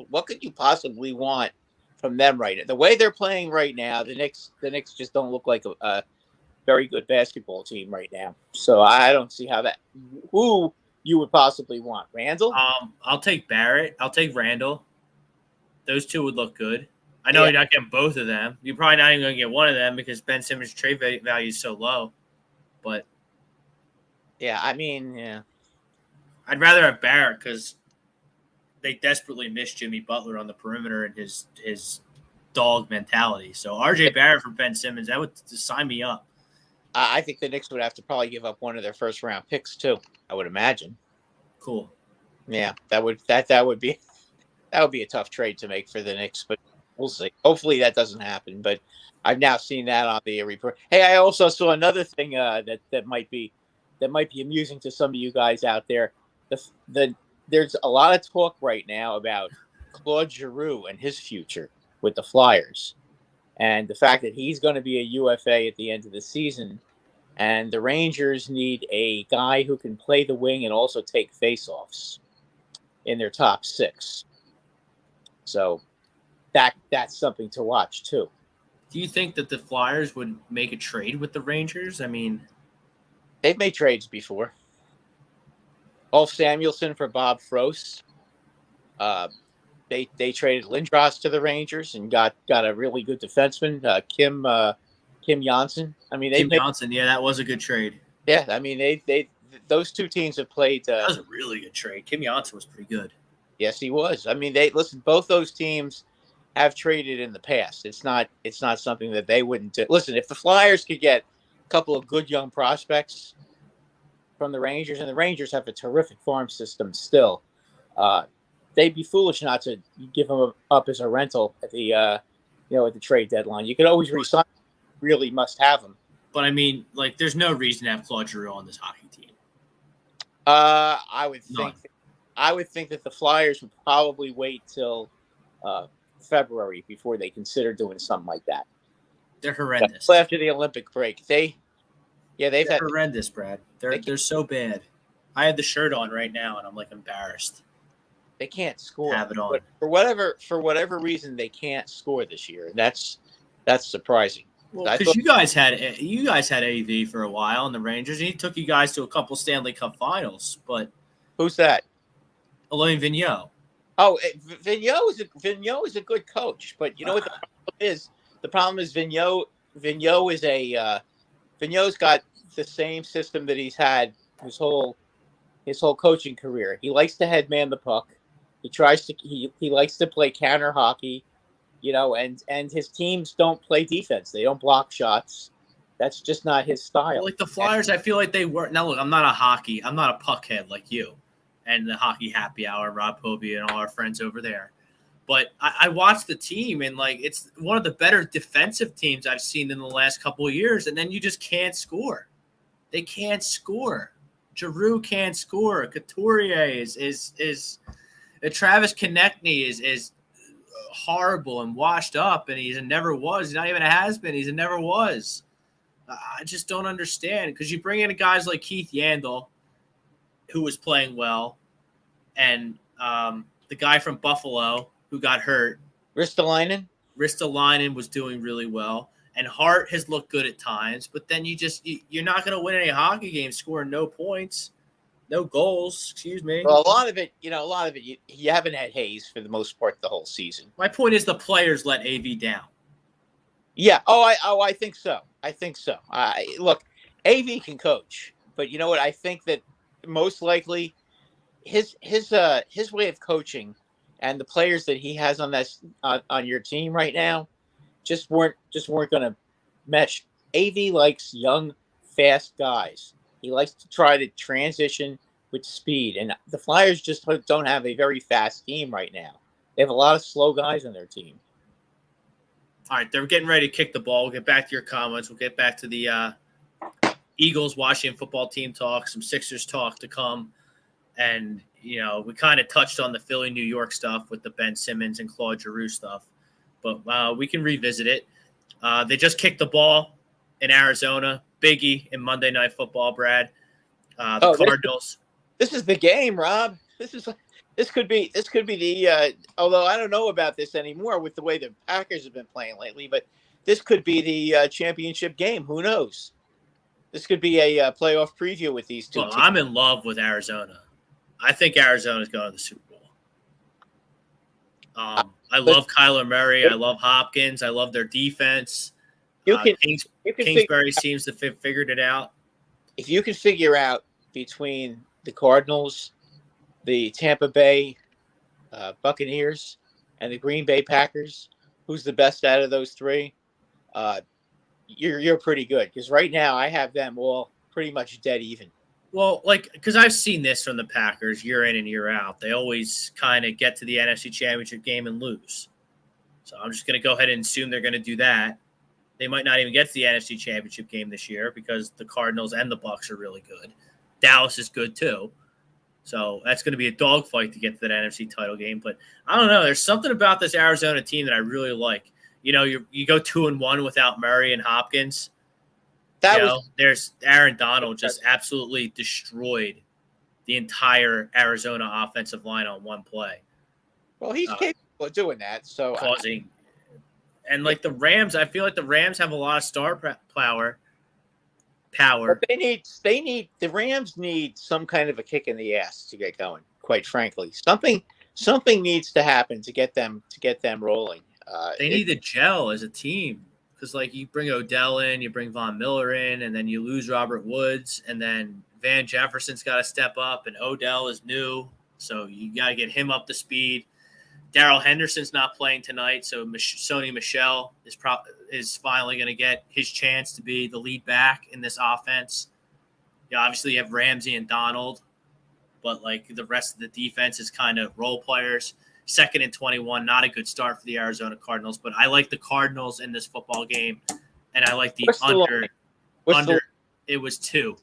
what could you possibly want from them right now? The way they're playing right now, the Knicks just don't look like a very good basketball team right now. So I don't see who you would possibly want. Randall? I'll take Barrett. I'll take Randall. Those two would look good. I know you're not getting both of them. You're probably not even going to get one of them because Ben Simmons' trade value is so low. But yeah, I mean, yeah. I'd rather have Barrett because they desperately miss Jimmy Butler on the perimeter and his dog mentality. So RJ Barrett for Ben Simmons, that would just sign me up. I think the Knicks would have to probably give up one of their first round picks too. I would imagine. Cool. Yeah, that would be a tough trade to make for the Knicks, but we'll see. Hopefully that doesn't happen. But I've now seen that on the report. Hey, I also saw another thing that might be amusing to some of you guys out there. There's a lot of talk right now about Claude Giroux and his future with the Flyers, and the fact that he's going to be a UFA at the end of the season, and the Rangers need a guy who can play the wing and also take faceoffs in their top six. So that's something to watch too. Do you think that the Flyers would make a trade with the Rangers? I mean, they've made trades before. Ulf Samuelsson for Bob Frost. They traded Lindros to the Rangers and got a really good defenseman, Kim Janssen. I mean, Janssen, that was a good trade. Yeah, I mean, those two teams have played. That was a really good trade. Kim Janssen was pretty good. Yes, he was. I mean, both those teams have traded in the past. It's not something that they wouldn't do. Listen, if the Flyers could get a couple of good young prospects from the Rangers, and the Rangers have a terrific farm system still, they'd be foolish not to give them up as a rental at the at the trade deadline. You could always resign. Really must have them. But I mean, like, there's no reason to have Claude Giroux on this hockey team. I would think that the Flyers would probably wait till February before they consider doing something like that. They're horrendous. After the Olympic break, they're horrendous, Brad. They're so bad. I have the shirt on right now, and I'm like embarrassed. They can't score. Have it on. But for whatever reason, they can't score this year. That's surprising. Well, because you guys had AV for a while in the Rangers, and he took you guys to a couple Stanley Cup Finals. But who's that? Alain Vigneault. Oh, Vigneault is a good coach, but you know what the problem is? The problem is Vigneault's got the same system that he's had his whole coaching career. He likes to headman the puck. He likes to play counter hockey, and his teams don't play defense. They don't block shots. That's just not his style. Well, like the Flyers, I feel like they were. Now look, I'm not a puck head like you and the Hockey Happy Hour, Rob Hobie, and all our friends over there. But I watched the team, and like it's one of the better defensive teams I've seen in the last couple of years. And then you just can't score. They can't score. Giroux can't score. Couturier is Travis Konechny is horrible and washed up, and he's a never was. He's not even a has been. He's a never was. I just don't understand, because you bring in guys like Keith Yandel, who was playing well, and the guy from Buffalo who got hurt. Ristolainen was doing really well. And Hart has looked good at times, but then you're not going to win any hockey games scoring no points, no goals. Excuse me. Well, a lot of it, you haven't had Hayes for the most part the whole season. My point is the players let AV down. Yeah. I think so. Look, AV can coach, but you know what? I think that most likely his way of coaching and the players that he has on on your team right now just weren't going to mesh. AV likes young, fast guys. He likes to try to transition with speed, and the Flyers just don't have a very fast team right now. They have a lot of slow guys on their team. All right, they're getting ready to kick the ball. We'll get back to your comments. We'll get back to the Eagles, Washington football team talk, some Sixers talk to come. And, we kind of touched on the Philly, New York stuff with the Ben Simmons and Claude Giroux stuff. But we can revisit it. They just kicked the ball in Arizona. Biggie in Monday Night Football, Brad. The Cardinals. This is the game, Rob. This could be the although I don't know about this anymore with the way the Packers have been playing lately, but this could be the championship game. Who knows? This could be a playoff preview with these two teams. I'm in love with Arizona. I think Arizona's going to the Super Bowl. I love Kyler Murray. I love Hopkins. I love their defense. Kingsbury seems to have figured it out. If you can figure out between the Cardinals, the Tampa Bay Buccaneers, and the Green Bay Packers, who's the best out of those three, you're pretty good. Because right now I have them all pretty much dead even. Well, because I've seen this from the Packers year in and year out. They always kind of get to the NFC Championship game and lose. So I'm just going to go ahead and assume they're going to do that. They might not even get to the NFC Championship game this year because the Cardinals and the Bucs are really good. Dallas is good too. So that's going to be a dogfight to get to that NFC title game. But I don't know. There's something about this Arizona team that I really like. You go 2-1 without Murray and Hopkins. There's Aaron Donald just absolutely destroyed the entire Arizona offensive line on one play. Well, he's capable of doing that. So and the Rams, I feel like the Rams have a lot of star power. But the Rams need some kind of a kick in the ass to get going. Quite frankly, something needs to happen to get them rolling. They need to gel as a team. Because, you bring Odell in, you bring Von Miller in, and then you lose Robert Woods, and then Van Jefferson's got to step up, and Odell is new, so you got to get him up to speed. Darrell Henderson's not playing tonight, so Sony Michel is finally going to get his chance to be the lead back in this offense. Obviously you have Ramsey and Donald, but, the rest of the defense is kind of role players. 2nd and 21, not a good start for the Arizona Cardinals, but I like the Cardinals in this football game, and I like the under. It was 2.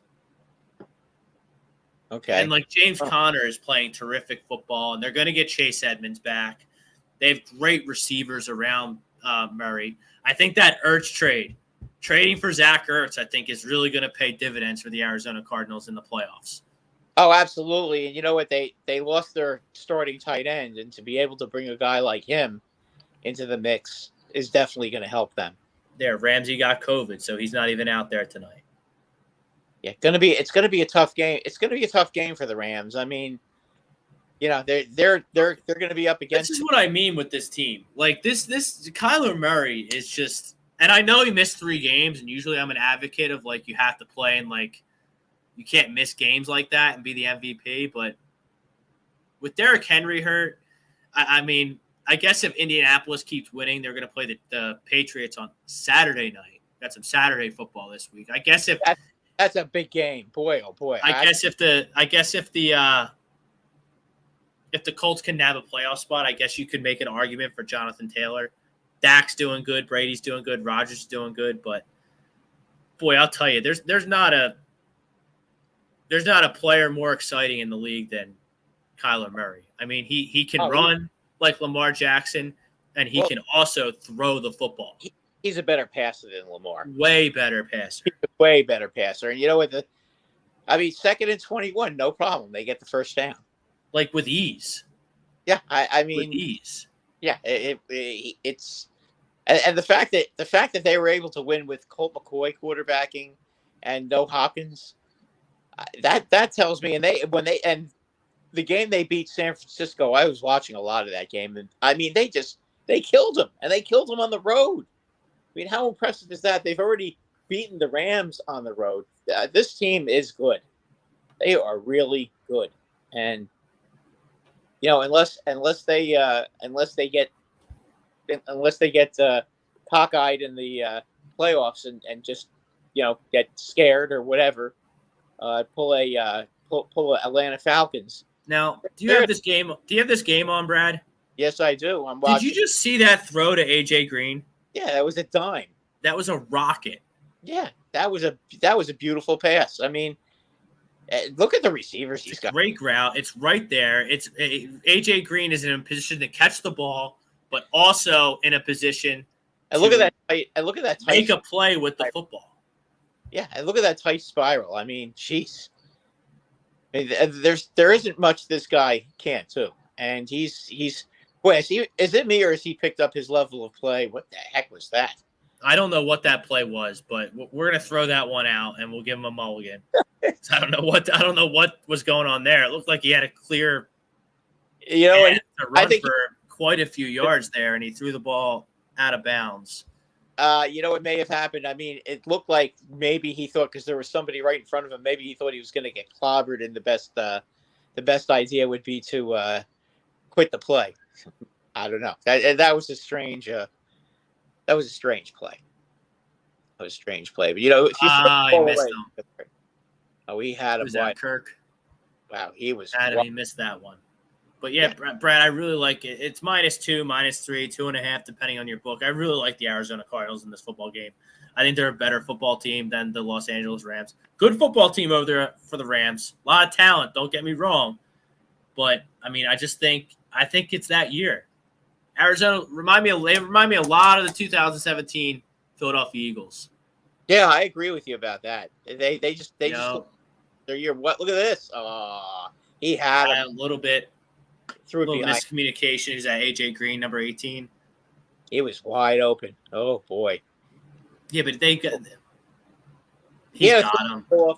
Okay. And James Conner is playing terrific football, and they're going to get Chase Edmonds back. They have great receivers around Murray. I think that Ertz trading for Zach Ertz, I think is really going to pay dividends for the Arizona Cardinals in the playoffs. Oh, absolutely. And you know what? They lost their starting tight end, and to be able to bring a guy like him into the mix is definitely going to help them. Ramsey got COVID, so he's not even out there tonight. Yeah, it's going to be a tough game. It's going to be a tough game for the Rams. I mean, they're going to be up against. This is what I mean with this team. This Kyler Murray is just, and I know he missed 3 games, and usually I'm an advocate of you have to play and you can't miss games like that and be the MVP. But with Derrick Henry hurt, I mean, I guess if Indianapolis keeps winning, they're going to play the Patriots on Saturday night. Got some Saturday football this week. I guess if that's a big game, boy, oh boy. I guess if the Colts can nab a playoff spot, I guess you could make an argument for Jonathan Taylor. Dak's doing good, Brady's doing good, Rodgers is doing good, but boy, I'll tell you, there's not a player more exciting in the league than Kyler Murray. I mean, he can run like Lamar Jackson, and he can also throw the football. He's a better passer than Lamar. Way better passer. He's a way better passer. And you know what? 2nd and 21, no problem. They get the first down. With ease. Yeah, I mean, with ease. Yeah, it's and the fact that they were able to win with Colt McCoy quarterbacking and no Hopkins, that tells me. And the game they beat San Francisco, I was watching a lot of that game, and I mean they killed them, and they killed them on the road. I mean, how impressive is that? They've already beaten the Rams on the road. This team is good. They are really good, and unless they get cockeyed in the playoffs and just get scared or whatever, pull a Atlanta Falcons. Now, do you have this game? Do you have this game on, Brad? Yes, I do. I'm Did watching. you just see that throw to AJ Green? Yeah, that was a dime. That was a rocket. Yeah, that was a beautiful pass. I mean, look at the receivers he's got. Great route. It's right there. It's AJ Green is in a position to catch the ball, but also in a position. And look at that. And look at that. Make a play with the football. Yeah, and look at that tight spiral. I mean, jeez. I mean, there isn't much this guy can't do, and he's. Boy, is it me or has he picked up his level of play? What the heck was that? I don't know what that play was, but we're gonna throw that one out and we'll give him a mulligan. I don't know what was going on there. It looked like he had a clear, to run for quite a few yards there, and he threw the ball out of bounds. It may have happened. I mean, it looked like maybe he thought because there was somebody right in front of him. Maybe he thought he was going to get clobbered, and the best idea would be to quit the play. I don't know. That was a strange. That was a strange play. But if you he missed him. Oh, he had him. Was that Kirk? Wow, he was. Adam, he missed that one. But yeah, Brad, I really like it. It's -2, -3, 2.5, depending on your book. I really like the Arizona Cardinals in this football game. I think they're a better football team than the Los Angeles Rams. Good football team over there for the Rams. A lot of talent. Don't get me wrong. But I mean, I think it's that year. Arizona remind me a lot of the 2017 Philadelphia Eagles. Yeah, I agree with you about that. They just their year. What? Look at this. He had a little bit. Through a little miscommunication. He's at AJ Green, number 18. He was wide open. Oh boy. Yeah, but he got him. He had that ball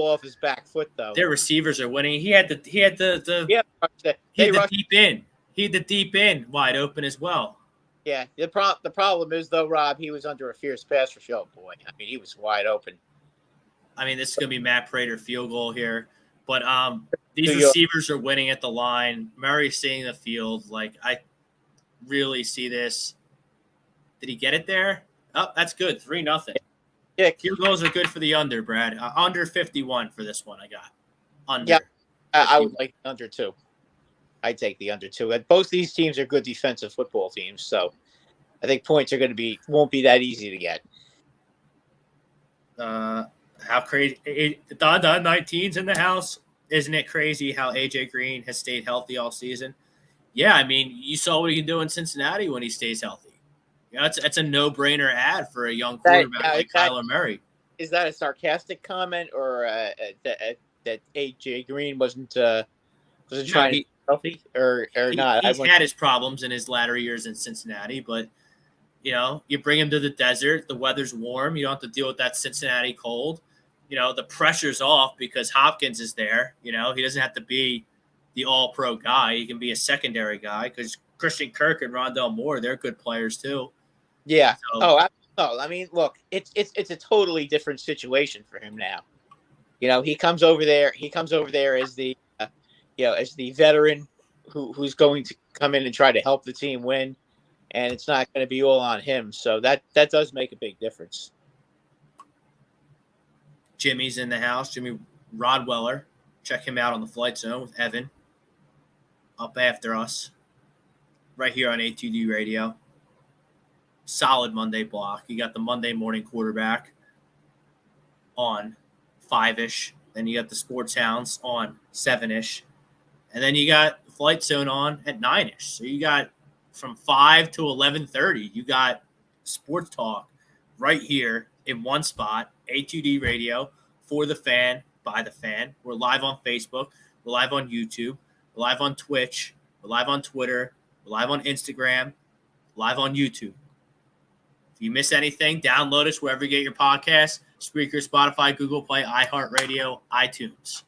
off his back foot though. Their receivers are winning. He had the deep in. He had the deep end wide open as well. Yeah, the problem is though, Rob, he was under a fierce pass rush. Oh boy, I mean, he was wide open. I mean, this is gonna be Matt Prater field goal here, but these receivers are winning at the line. Murray's seeing the field. Like, I really see this. Did he get it there? Oh, that's good. 3-0. Yeah, field goals are good for the under, Brad. Under 51 for this one. I got under. Yeah, I would like under 2. I'd take the under 2. Both these teams are good defensive football teams, so I think points won't be that easy to get. How crazy! The 19's in the house. Isn't it crazy how AJ Green has stayed healthy all season? Yeah, I mean, you saw what he can do in Cincinnati when he stays healthy. It's a no-brainer ad for a young quarterback like Kyler Murray. Is that a sarcastic comment, or that AJ Green wasn't trying to be healthy, or not? He's had his problems in his latter years in Cincinnati, but you bring him to the desert. The weather's warm. You don't have to deal with that Cincinnati cold. The pressure's off because Hopkins is there. He doesn't have to be the all-pro guy. He can be a secondary guy because Christian Kirk and Rondell Moore, they're good players too. Yeah. I mean, look, it's a totally different situation for him now. He comes over there as the as the veteran who's going to come in and try to help the team win, and it's not going to be all on him. So that does make a big difference. Jimmy's in the house. Jimmy Rodweller. Check him out on the Flight Zone with Evan. Up after us. Right here on A2D Radio. Solid Monday block. You got the Monday morning quarterback on 5-ish. Then you got the Sports Hounds on 7-ish. And then you got Flight Zone on at 9-ish. So you got from 5 to 11:30. You got sports talk right here in one spot. A2D Radio for the fan, by the fan. We're live on Facebook. We're live on YouTube. We're live on Twitch. We're live on Twitter. We're live on Instagram. Live on YouTube. If you miss anything, download us wherever you get your podcasts. Spreaker, Spotify, Google Play, iHeartRadio, iTunes.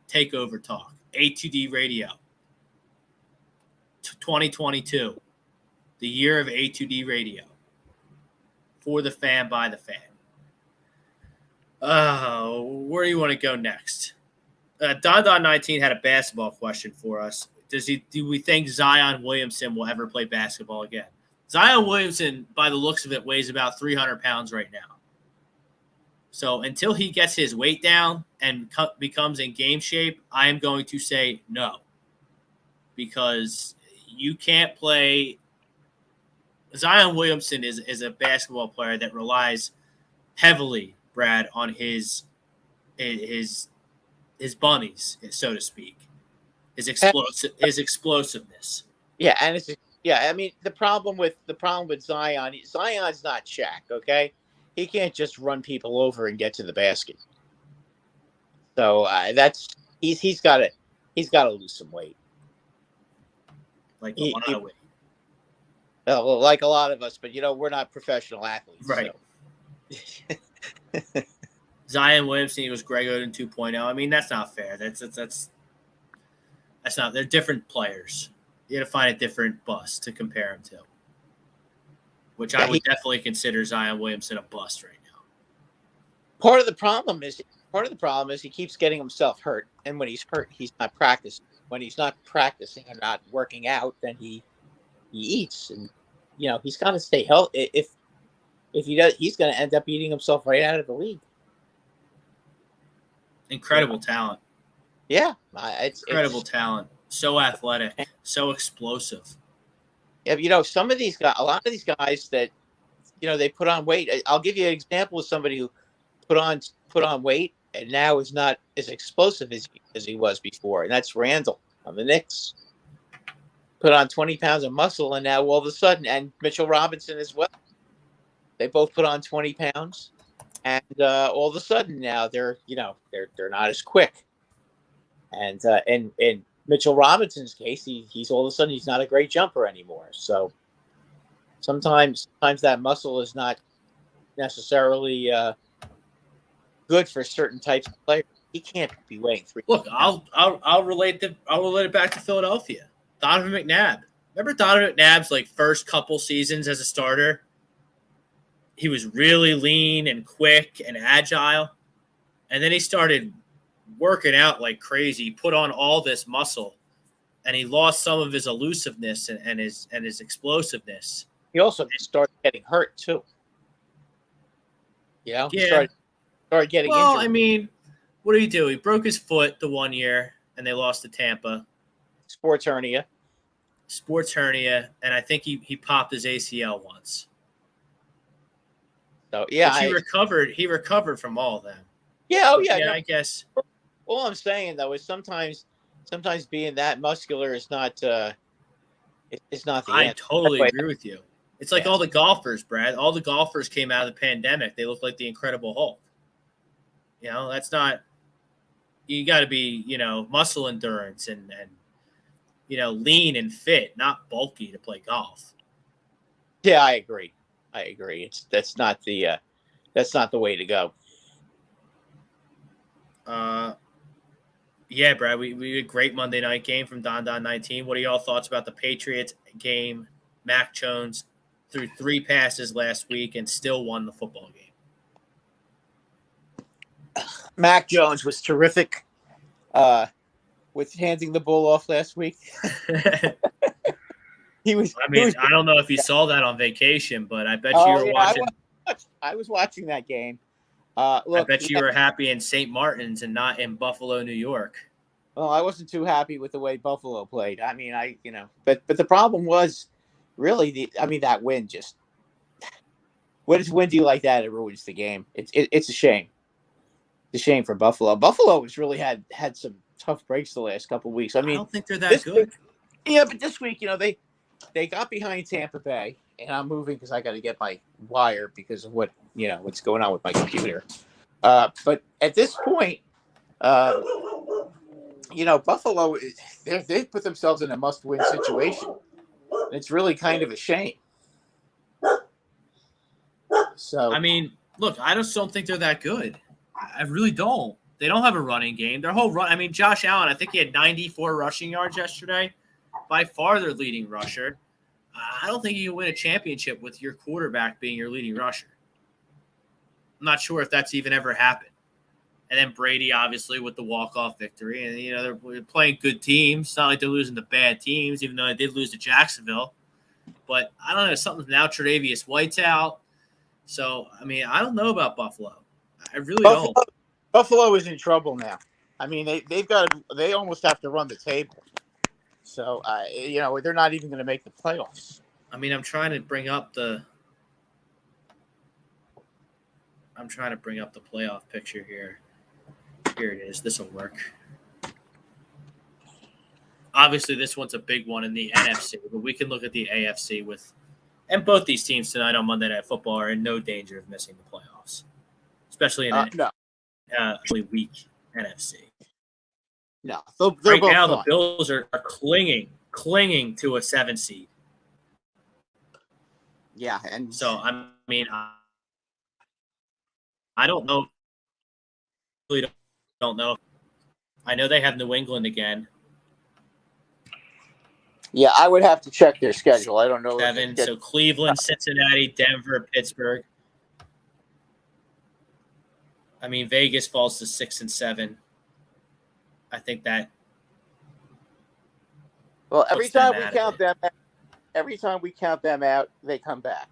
Takeover Talk. A2D Radio. 2022. The year of A2D Radio. For the fan, by the fan. Where do you want to go next? Don 19 had a basketball question for us. Do we think Zion Williamson will ever play basketball again? Zion Williamson, by the looks of it, weighs about 300 pounds right now. So until he gets his weight down and becomes in game shape, I am going to say no. Because you can't play – Zion Williamson is a basketball player that relies heavily, Brad, on his bunnies, so to speak. His explosiveness. Yeah, and I mean, the problem with Zion, Zion's not Shaq, okay? He can't just run people over and get to the basket. So he's got to lose some weight. Like a lot of weight. Like a lot of us, but we're not professional athletes. Right. So. Zion Williamson was Greg Oden 2.0. I mean, that's not fair. That's not. They're different players. You got to find a different bust to compare him to. Which I would definitely consider Zion Williamson a bust right now. Part of the problem is he keeps getting himself hurt, and when he's hurt, he's not practicing. When he's not practicing and not working out, then he eats, and he's got to stay healthy. If he does, he's going to end up eating himself right out of the league. Incredible talent. Yeah, incredible talent. So athletic, so explosive. Yeah, some of these guys, a lot of these guys that, they put on weight. I'll give you an example of somebody who put on weight and now is not as explosive as he was before, and that's Randall on the Knicks. Put on 20 pounds of muscle, and now all of a sudden, and Mitchell Robinson as well. They both put on 20 pounds, and all of a sudden now they're not as quick. And in Mitchell Robinson's case, he's all of a sudden he's not a great jumper anymore. So sometimes that muscle is not necessarily good for certain types of players. He can't be weighing 3. Look, I'll relate it back to Philadelphia. Donovan McNabb. Remember Donovan McNabb's first couple seasons as a starter? He was really lean and quick and agile, and then he started working out like crazy, put on all this muscle, and he lost some of his elusiveness and his explosiveness. He also started getting hurt too. Yeah. Started getting injured. Well, I mean, what did he do? He broke his foot the one year, and they lost to Tampa. Sports hernia, and I think he popped his ACL once. So yeah, he recovered from all of them. Yeah, I guess. All I'm saying though is sometimes being that muscular is not it's not the I answer. totally agree with you. It's like all the golfers, Brad. All the golfers came out of the pandemic. They look like the Incredible Hulk. That's not. You got to be, muscle endurance and lean and fit, not bulky to play golf. Yeah, I agree. That's not the way to go. Yeah, Brad, we had a great Monday night game from Don 19. What are y'all thoughts about the Patriots game? Mac Jones threw 3 passes last week and still won the football game. Mac Jones was terrific with handing the ball off last week. He was. I don't know if you saw that on vacation, but I bet you were watching. I was watching that game. Look, I bet you were happy in St. Martin's and not in Buffalo, New York. Well, I wasn't too happy with the way Buffalo played. I mean, but the problem was really that win just. What is win do you like that? It ruins the game. It's a shame. It's a shame for Buffalo. Buffalo has really had some tough breaks the last couple of weeks. I mean, I don't think they're that good. But this week, they got behind Tampa Bay, and I'm moving because I got to get my wire because of what's going on with my computer. But at this point, Buffalo, they put themselves in a must-win situation. It's really kind of a shame. So I mean, look, I just don't think they're that good. I really don't. They don't have a running game. Their whole run. I mean, Josh Allen, I think he had 94 rushing yards yesterday. By far their leading rusher. I don't think you can win a championship with your quarterback being your leading rusher. I'm not sure if that's even ever happened. And then Brady, obviously, with the walk-off victory. And, they're playing good teams. It's not like they're losing to bad teams, even though they did lose to Jacksonville. But I don't know. Something's now Tre'Davious White's out. So, I mean, I don't know about Buffalo. I really don't. Buffalo is in trouble now. I mean, they almost have to run the table. So, they're not even going to make the playoffs. I mean, I'm trying to bring up the playoff picture here. Here it is. This will work. Obviously, this one's a big one in the NFC, but we can look at the AFC and both these teams tonight on Monday Night Football are in no danger of missing the playoffs, especially in really weak NFC. No, right now the Bills are clinging to a 7 seed. Yeah, and so I mean, I don't know. Really don't know. I know they have New England again. Yeah, I would have to check their schedule. I don't know. 7. So Cleveland, Cincinnati, Denver, Pittsburgh. I mean, Vegas falls to 6 and 7. I think that. Well, every time we count them out, they come back.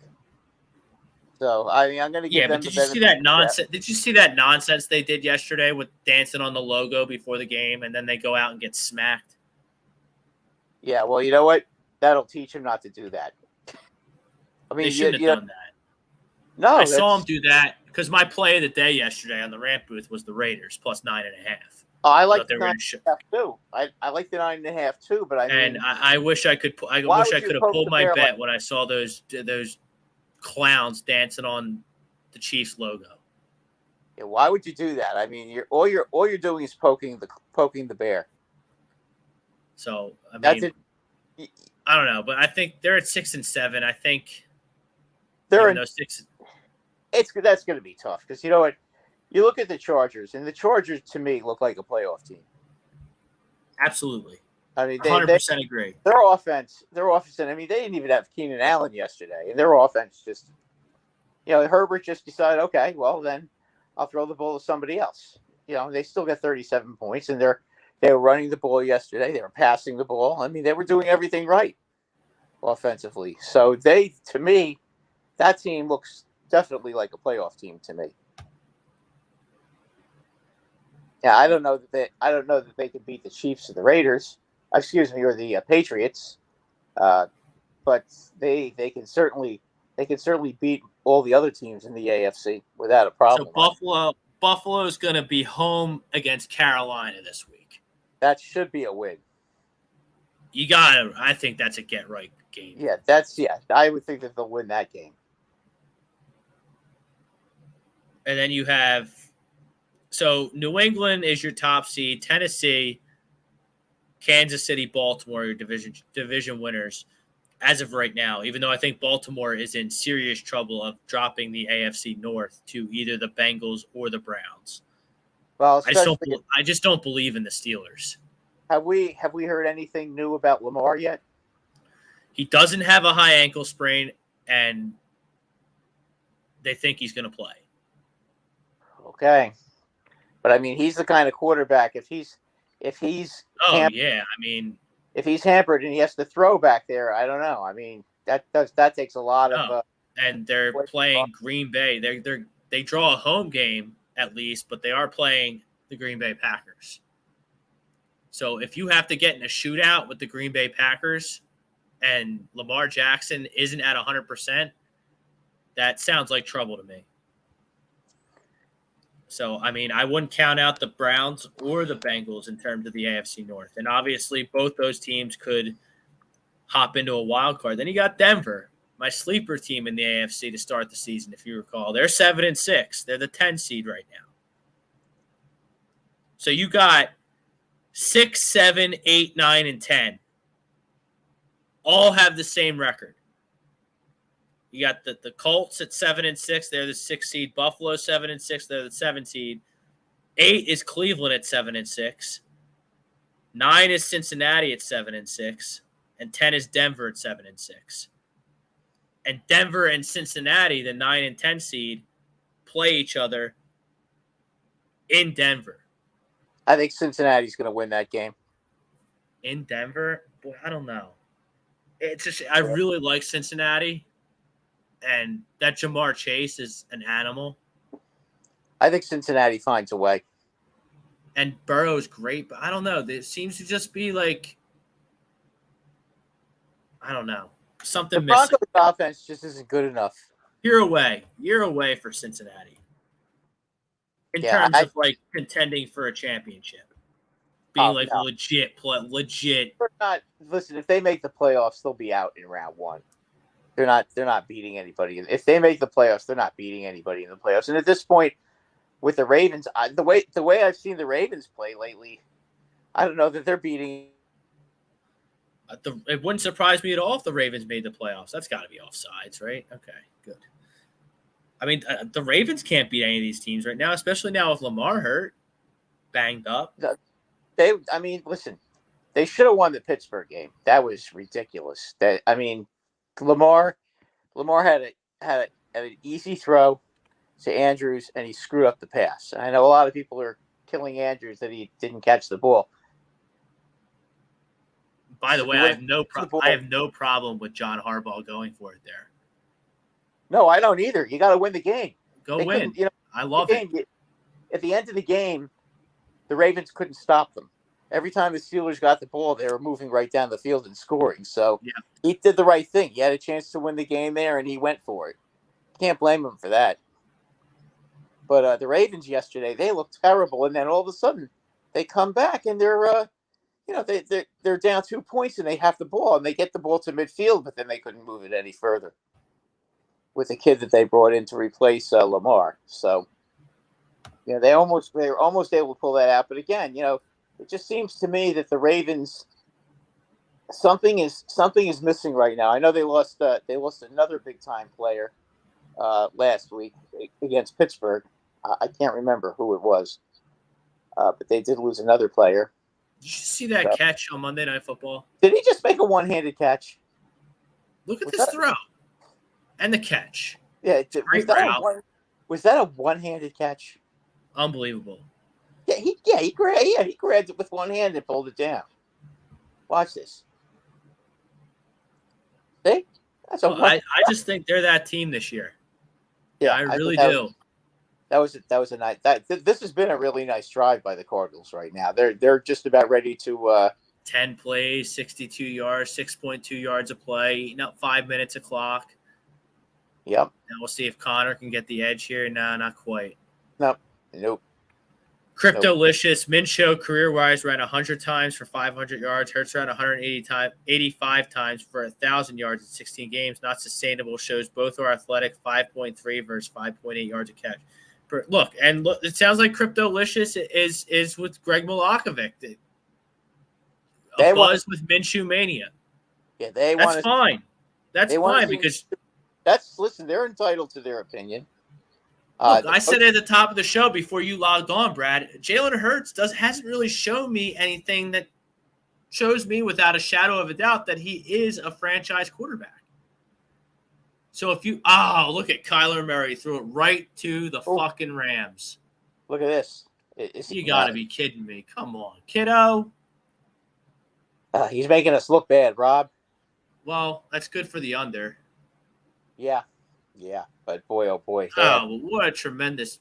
So I mean, I'm going to give them. Yeah, but did you see that nonsense? Did you see that nonsense they did yesterday with dancing on the logo before the game, and then they go out and get smacked? Yeah, well, you know what? That'll teach him not to do that. I mean, they shouldn't have done that. No, I saw him do that because my play of the day yesterday on the rant booth was the Raiders plus 9.5. Oh, I like the 9.5 too. I like the 9.5 too, but I wish I could. I wish I could have pulled my bet when I saw those clowns dancing on the Chiefs logo. Yeah, why would you do that? I mean, all you're doing is poking the bear. So I mean, I don't know, but I think they're at 6 and 7. I think they're in 6. That's going to be tough because you know what? You look at the Chargers, and the Chargers to me look like a playoff team. Absolutely, I mean, 100% agree. Their offense. I mean, they didn't even have Keenan Allen yesterday, and their offense just, Herbert just decided, okay, well then, I'll throw the ball to somebody else. They still got 37 points, and they were running the ball yesterday. They were passing the ball. I mean, they were doing everything right offensively. So to me, that team looks definitely like a playoff team to me. Yeah, I don't know that they could beat the Chiefs or the Raiders, or the Patriots, but they can certainly beat all the other teams in the AFC without a problem. So Buffalo is going to be home against Carolina this week. That should be a win. I think that's a get right game. Yeah, I would think that they'll win that game. And then you have. So New England is your top seed. Tennessee, Kansas City, Baltimore, your division winners as of right now, even though I think Baltimore is in serious trouble of dropping the AFC North to either the Bengals or the Browns. Well, I just don't believe in the Steelers. Have we heard anything new about Lamar yet? He doesn't have a high ankle sprain, and they think he's going to play. Okay. But I mean, he's the kind of quarterback. If he's hampered, if he's hampered and he has to throw back there, I don't know. I mean, that takes a lot of. And they're playing Green Bay. They draw a home game at least, but they are playing the Green Bay Packers. So if you have to get in a shootout with the Green Bay Packers, and Lamar Jackson isn't at 100%, that sounds like trouble to me. So, I mean, I wouldn't count out the Browns or the Bengals in terms of the AFC North. And obviously, both those teams could hop into a wild card. Then you got Denver, my sleeper team in the AFC to start the season, if you recall. They're 7 and 6. They're the 10 seed right now. So you got 6, 7, 8, 9, and 10. All have the same record. You got the Colts at 7 and 6. They're the 6 seed. Buffalo 7 and 6. They're the 7 seed. 8 is Cleveland at 7 and 6. 9 is Cincinnati at 7 and 6. And 10 is Denver at 7 and 6. And Denver and Cincinnati, the 9 and 10 seed, play each other in Denver. I think Cincinnati's going to win that game. In Denver? Boy, I don't know. It's just I really like Cincinnati, and that Jamar Chase is an animal. I think Cincinnati finds a way. And Burrow's great, but I don't know. It seems to just be like, I don't know, something The missing. Broncos offense just isn't good enough. Year away for Cincinnati. In terms of like contending for a championship, being legit. They're not. Listen, if they make the playoffs, they'll be out in round one. They're not beating anybody. If they make the playoffs, they're not beating anybody in the playoffs. And at this point, with the Ravens, the way I've seen the Ravens play lately, I don't know that they're beating. It wouldn't surprise me at all if the Ravens made the playoffs. That's got to be offsides, right? Okay, good. I mean, the Ravens can't beat any of these teams right now, especially now with Lamar hurt, banged up. Listen, they should have won the Pittsburgh game. That was ridiculous. Lamar had an easy throw to Andrews, and he screwed up the pass. I know a lot of people are killing Andrews that he didn't catch the ball. By the way, I have no problem with John Harbaugh going for it there. No, I don't either. You got to win the game. Go win. I love it. At the end of the game, the Ravens couldn't stop them. Every time the Steelers got the ball, they were moving right down the field and scoring. So he did the right thing. He had a chance to win the game there, and he went for it. Can't blame him for that. But the Ravens yesterday, they looked terrible, and then all of a sudden, they come back and they're down 2 points and they have the ball and they get the ball to midfield, but then they couldn't move it any further with the kid that they brought in to replace Lamar. So, they were almost able to pull that out. But again, it just seems to me that the Ravens, something is missing right now. I know they lost another big time player last week against Pittsburgh. I can't remember who it was, but they did lose another player. Did you see that catch on Monday Night Football? Did he just make a one-handed catch? Look at this throw and the catch. Yeah, was that a one-handed catch? Unbelievable. Yeah, he grabbed it with one hand and pulled it down. Watch this. See? I just think they're that team this year. Yeah, I really do. That was a nice. This has been a really nice drive by the Cardinals right now. They're just about ready to. 10 plays, 62 yards, 6.2 yards a play, eating up 5 minutes of clock. Yep. And we'll see if Connor can get the edge here. No, not quite. Nope. Cryptolicious. Minshew career-wise ran 100 times for 500 yards. Hurts ran 185 times for 1,000 yards in 16 games. Not sustainable. Shows both are athletic. 5.3 versus 5.8 yards a catch. Look, it sounds like Cryptolicious is with Greg Milakovic. Buzz with Minshew mania. Yeah, that's fine. That's fine because listen. They're entitled to their opinion. Look, I said at the top of the show before you logged on, Brad. Jalen Hurts hasn't really shown me anything that shows me without a shadow of a doubt that he is a franchise quarterback. So if you look at Kyler Murray, threw it right to the fucking Rams. Look at this. You got to be kidding me. Come on, kiddo. He's making us look bad, Rob. Well, that's good for the under. Yeah. But boy, oh boy. Oh, what a tremendously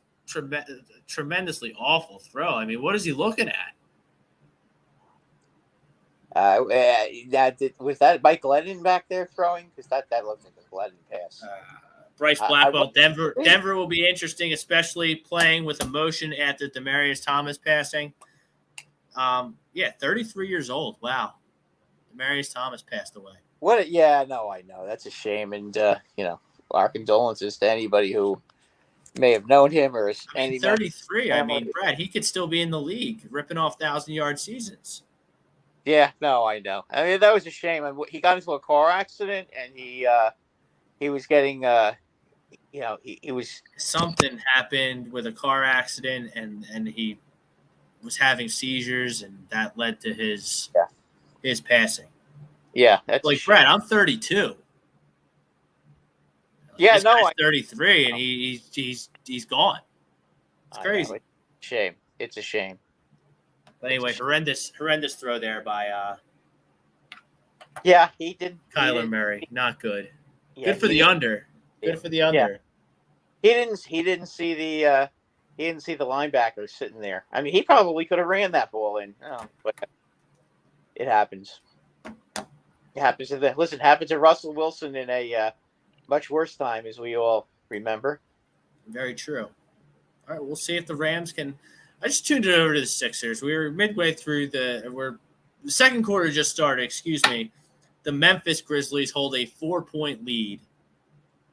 awful throw. I mean, what is he looking at? Was that Mike Glennon back there throwing? Because that looks like a Glennon pass. Bryce Blackwell, Denver will be interesting, especially playing with emotion after Demaryius Thomas passing. 33 years old. Wow. Demaryius Thomas passed away. I know. That's a shame. And, our condolences to anybody who may have known him or any 33. I mean, Brad, he could still be in the league ripping off 1,000-yard seasons. Yeah, no, I know. I mean, that was a shame. He got into a car accident, and he was getting, he was something happened with a car accident, and he was having seizures, and that led to his passing. Yeah, that's like Brad. I'm 32. Yeah, this guy's 33, and he's gone. It's crazy. Shame. It's a shame. But anyway, horrendous throw there by Yeah, he did. Kyler Murray. Not good. Yeah, Good for the under. Good for the under. Yeah. He didn't see the linebacker sitting there. I mean, he probably could have ran that ball in. Oh, but it happens. It happens happened to Russell Wilson in a much worse time, as we all remember. Very true. All right, we'll see if the Rams can. I just tuned it over to the Sixers. We were midway through the second quarter just started. Excuse me. The Memphis Grizzlies hold a 4-point lead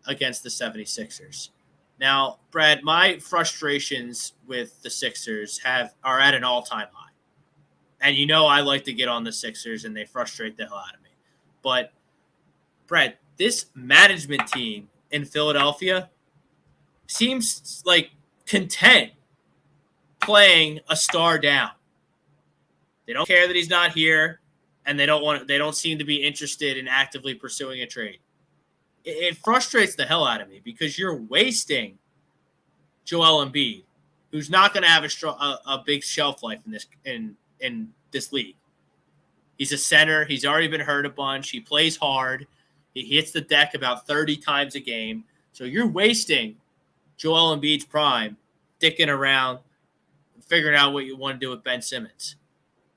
against the 76ers. Now, Brad, my frustrations with the Sixers are at an all-time high. And you know I like to get on the Sixers, and they frustrate the hell out of me. But, Brad, this management team in Philadelphia seems like content playing a star down. They don't care that he's not here, and they don't seem to be interested in actively pursuing a trade. It frustrates the hell out of me because you're wasting Joel Embiid, who's not going to have a big shelf life in this league. He's a center. He's already been hurt a bunch. He plays hard. He hits the deck about 30 times a game. So you're wasting Joel Embiid's prime, dicking around, figuring out what you want to do with Ben Simmons.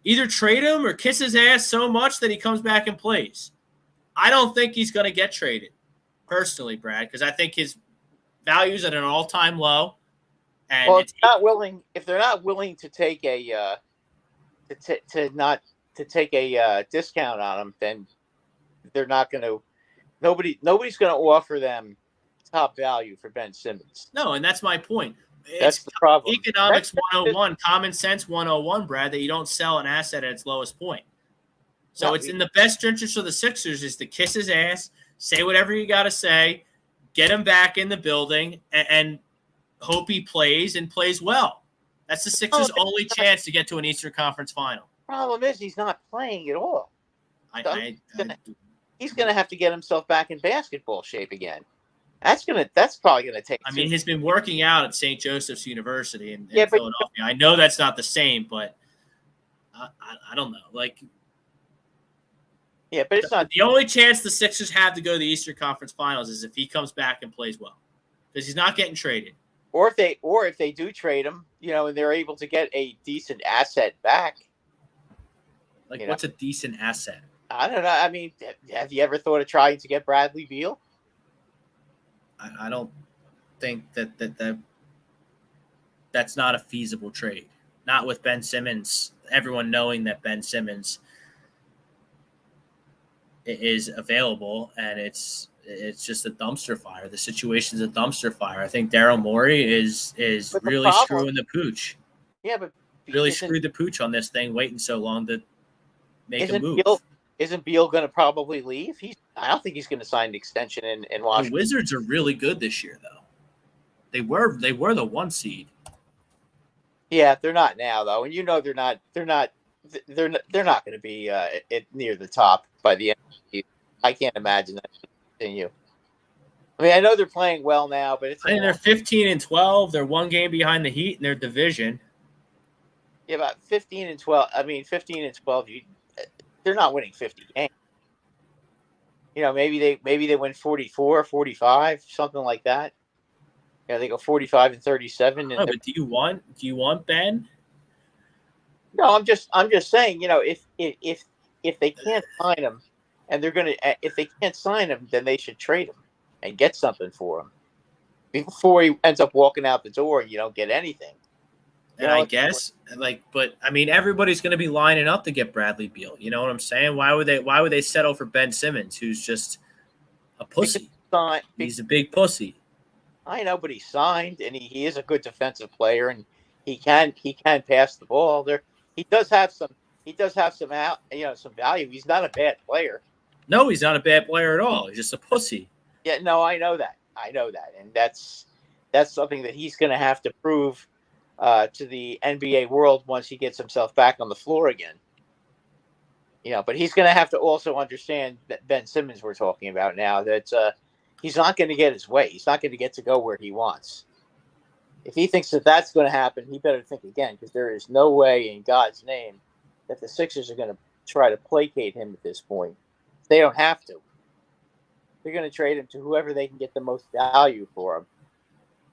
Either trade him or kiss his ass so much that he comes back and plays. I don't think he's going to get traded, personally, Brad, because I think his value's at an all-time low. And well, if they're not willing to take a discount on him, then they're not going to. Nobody's going to offer them top value for Ben Simmons. No, and that's my point. That's the problem. Economics 101, common sense 101, Brad, that you don't sell an asset at its lowest point. So it's in the best interest of the Sixers is to kiss his ass, say whatever you got to say, get him back in the building, and hope he plays and plays well. That's the Sixers' only chance to get to an Eastern Conference final. Problem is he's not playing at all. He's going to have to get himself back in basketball shape again. That's probably gonna take. I mean, he's been working out at St. Joseph's University in Philadelphia. I know that's not the same, but I don't know. Like, yeah, but it's not the only chance the Sixers have to go to the Eastern Conference Finals is if he comes back and plays well, because he's not getting traded. Or if they do trade him, and they're able to get a decent asset back. Like, what's a decent asset? I don't know. I mean, have you ever thought of trying to get Bradley Beal? I don't think that's not a feasible trade. Not with Ben Simmons. Everyone knowing that Ben Simmons is available, and it's just a dumpster fire. The situation's a dumpster fire. I think Daryl Morey is really screwing the pooch. Yeah, but really screwed the pooch on this thing, waiting so long to make a move. Isn't Beal going to probably leave? I don't think he's going to sign an extension in Washington. The Wizards are really good this year, though. They were the 1 seed. Yeah, they're not now, though, and they're not going to be near the top by the end of the season. I can't imagine that to continue. I mean, I know they're playing well now, but they're 15-12. They're 1 game behind the Heat in their division. Yeah, about 15-12. I mean, 15-12. They're not winning 50 games. Maybe they win 44, 45, something like that. They go 45-37. But do you want Ben? No, I'm just saying. If they can't sign him, and if they can't sign him, then they should trade him and get something for him before he ends up walking out the door and you don't get anything. And I guess, but I mean, everybody's going to be lining up to get Bradley Beal. You know what I'm saying? Why would they settle for Ben Simmons, who's just a pussy? He's a big pussy. I know, but he signed, and he is a good defensive player, and he can pass the ball. He does have some some value. He's not a bad player. No, he's not a bad player at all. He's just a pussy. Yeah, no, I know that, and that's something that he's going to have to prove to the NBA world once he gets himself back on the floor again. But he's going to have to also understand that Ben Simmons we're talking about now, that he's not going to get his way. He's not going to get to go where he wants. if he thinks that that's going to happen, he better think again, because there is no way in God's name that the Sixers are going to try to placate him at this point. They don't have to. They're going to trade him to whoever they can get the most value for him.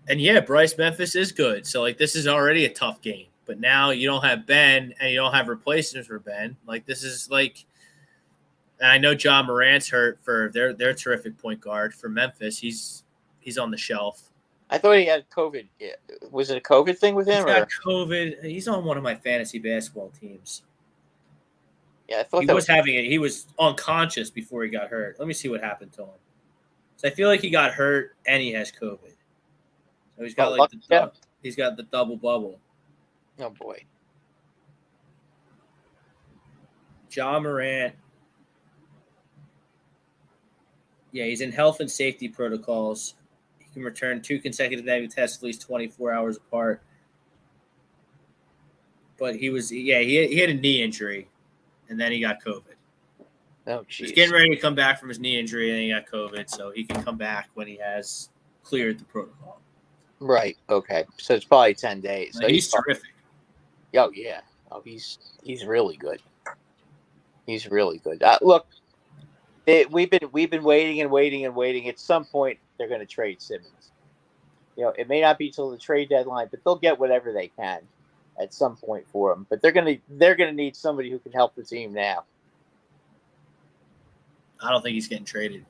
And yeah, Bryce Memphis is good. So like this is already a tough game. But now you don't have Ben and you don't have replacements for Ben. Like this is like, and I know John Morant's hurt for their terrific point guard for Memphis. He's on the shelf. I thought he had COVID. Was it a COVID thing with him? He's got COVID. He's on one of my fantasy basketball teams. Yeah, I thought he was having it. He was unconscious before he got hurt. Let me see what happened to him. So I feel like he got hurt and he has COVID. So he's got he's got the double bubble. Oh boy. John Morant. Yeah, he's in health and safety protocols. He can return 2 consecutive negative tests at least 24 hours apart. But he had a knee injury, and then he got COVID. Oh, jeez. He's getting ready to come back from his knee injury, and he got COVID, so he can come back when he has cleared the protocol. Right. Okay. So it's probably 10 days. So he's terrific. Oh yeah. Oh, he's really good. He's really good. Look, we've been waiting and waiting and waiting. At some point, they're going to trade Simmons. You know, it may not be till the trade deadline, but they'll get whatever they can at some point for him. But they're gonna need somebody who can help the team now. I don't think he's getting traded.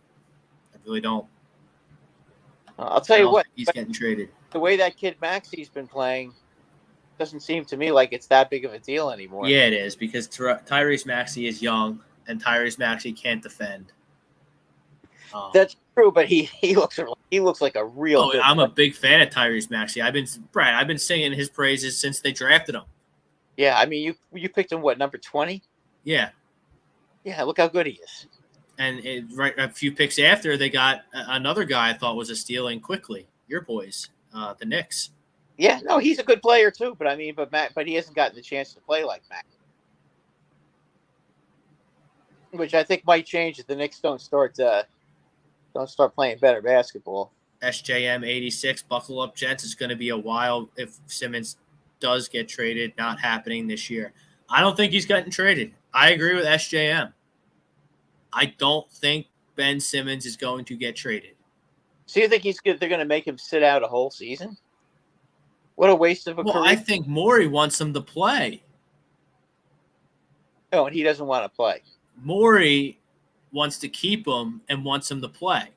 I really don't. I'll tell you what, he's getting traded. The way that kid Maxi's been playing doesn't seem to me like it's that big of a deal anymore. Yeah, it is, because Tyrese Maxey is young, and Tyrese Maxey can't defend. That's true, but he looks like a real. Oh, I'm a big fan of Tyrese Maxey. I've been singing his praises since they drafted him. Yeah, I mean, you picked him what, number 20? Yeah. Yeah, look how good he is. And a few picks after, they got another guy I thought was a steal in quickly. Your boys, the Knicks. Yeah, no, he's a good player too. But I mean, but he hasn't gotten the chance to play like Mac, which I think might change if the Knicks don't start playing better basketball. SJM 86, buckle up, gents. It's going to be a while if Simmons does get traded. Not happening this year. I don't think he's getting traded. I agree with SJM. I don't think Ben Simmons is going to get traded. So you think they're going to make him sit out a whole season? What a waste of a career. I think Morey wants him to play. No, and he doesn't want to play. Morey wants to keep him and wants him to play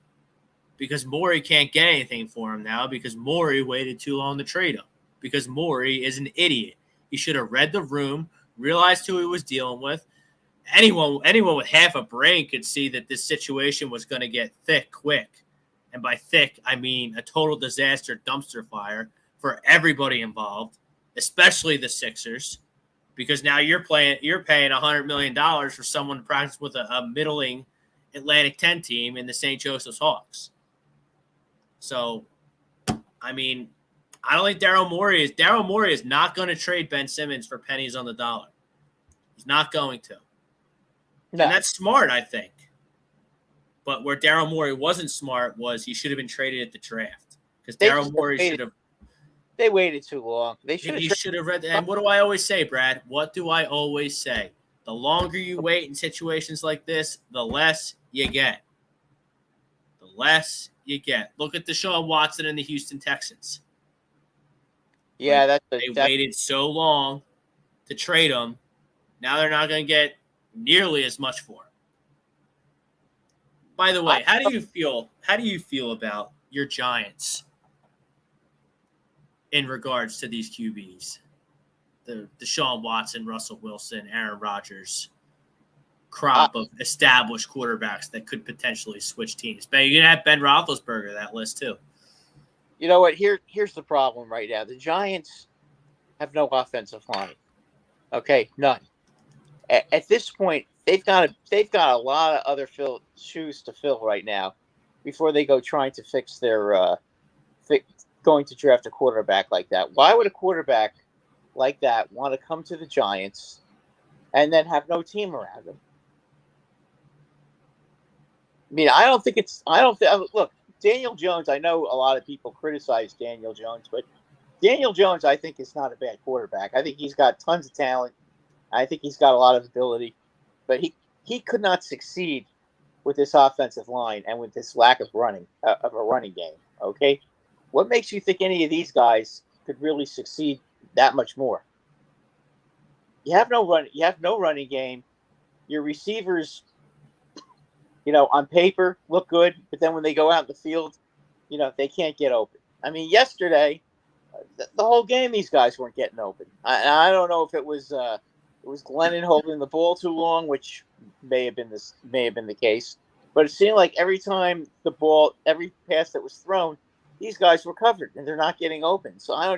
because Morey can't get anything for him now because Morey waited too long to trade him because Morey is an idiot. He should have read the room, realized who he was dealing with. Anyone with half a brain could see that this situation was going to get thick quick. And by thick, I mean a total disaster dumpster fire for everybody involved, especially the Sixers, because now you're paying $100 million for someone to practice with a middling Atlantic 10 team in the St. Joseph's Hawks. So, I mean, I don't think Daryl Morey is not going to trade Ben Simmons for pennies on the dollar. He's not going to. No. And that's smart, I think. But where Daryl Morey wasn't smart was he should have been traded at the draft because Daryl Morey should have. They waited too long. He should have read. And what do I always say, Brad? What do I always say? The longer you wait in situations like this, the less you get. The less you get. Look at Deshaun Watson and the Houston Texans. Yeah, they waited so long to trade him. Now they're not going to get nearly as much for him. By the way, how do you feel about your Giants in regards to these QBs? The Deshaun Watson, Russell Wilson, Aaron Rodgers crop of established quarterbacks that could potentially switch teams. But you're going to have Ben Roethlisberger that list too. You know what? Here's the problem right now. The Giants have no offensive line. Okay, none. At this point, they've got a lot of other shoes to fill right now before they go trying to fix their going to draft a quarterback like that. Why would a quarterback like that want to come to the Giants and then have no team around him? I mean, look, Daniel Jones, I know a lot of people criticize Daniel Jones, but Daniel Jones, I think, is not a bad quarterback. I think he's got tons of talent. I think he's got a lot of ability, but he could not succeed with this offensive line and with this lack of a running game. Okay, what makes you think any of these guys could really succeed that much more? You have no run. You have no running game. Your receivers, on paper look good, but then when they go out in the field, they can't get open. I mean, yesterday, the whole game, these guys weren't getting open. I don't know if it was Glennon holding the ball too long, which may have been the case. But it seemed like every time every pass that was thrown, these guys were covered and they're not getting open. So I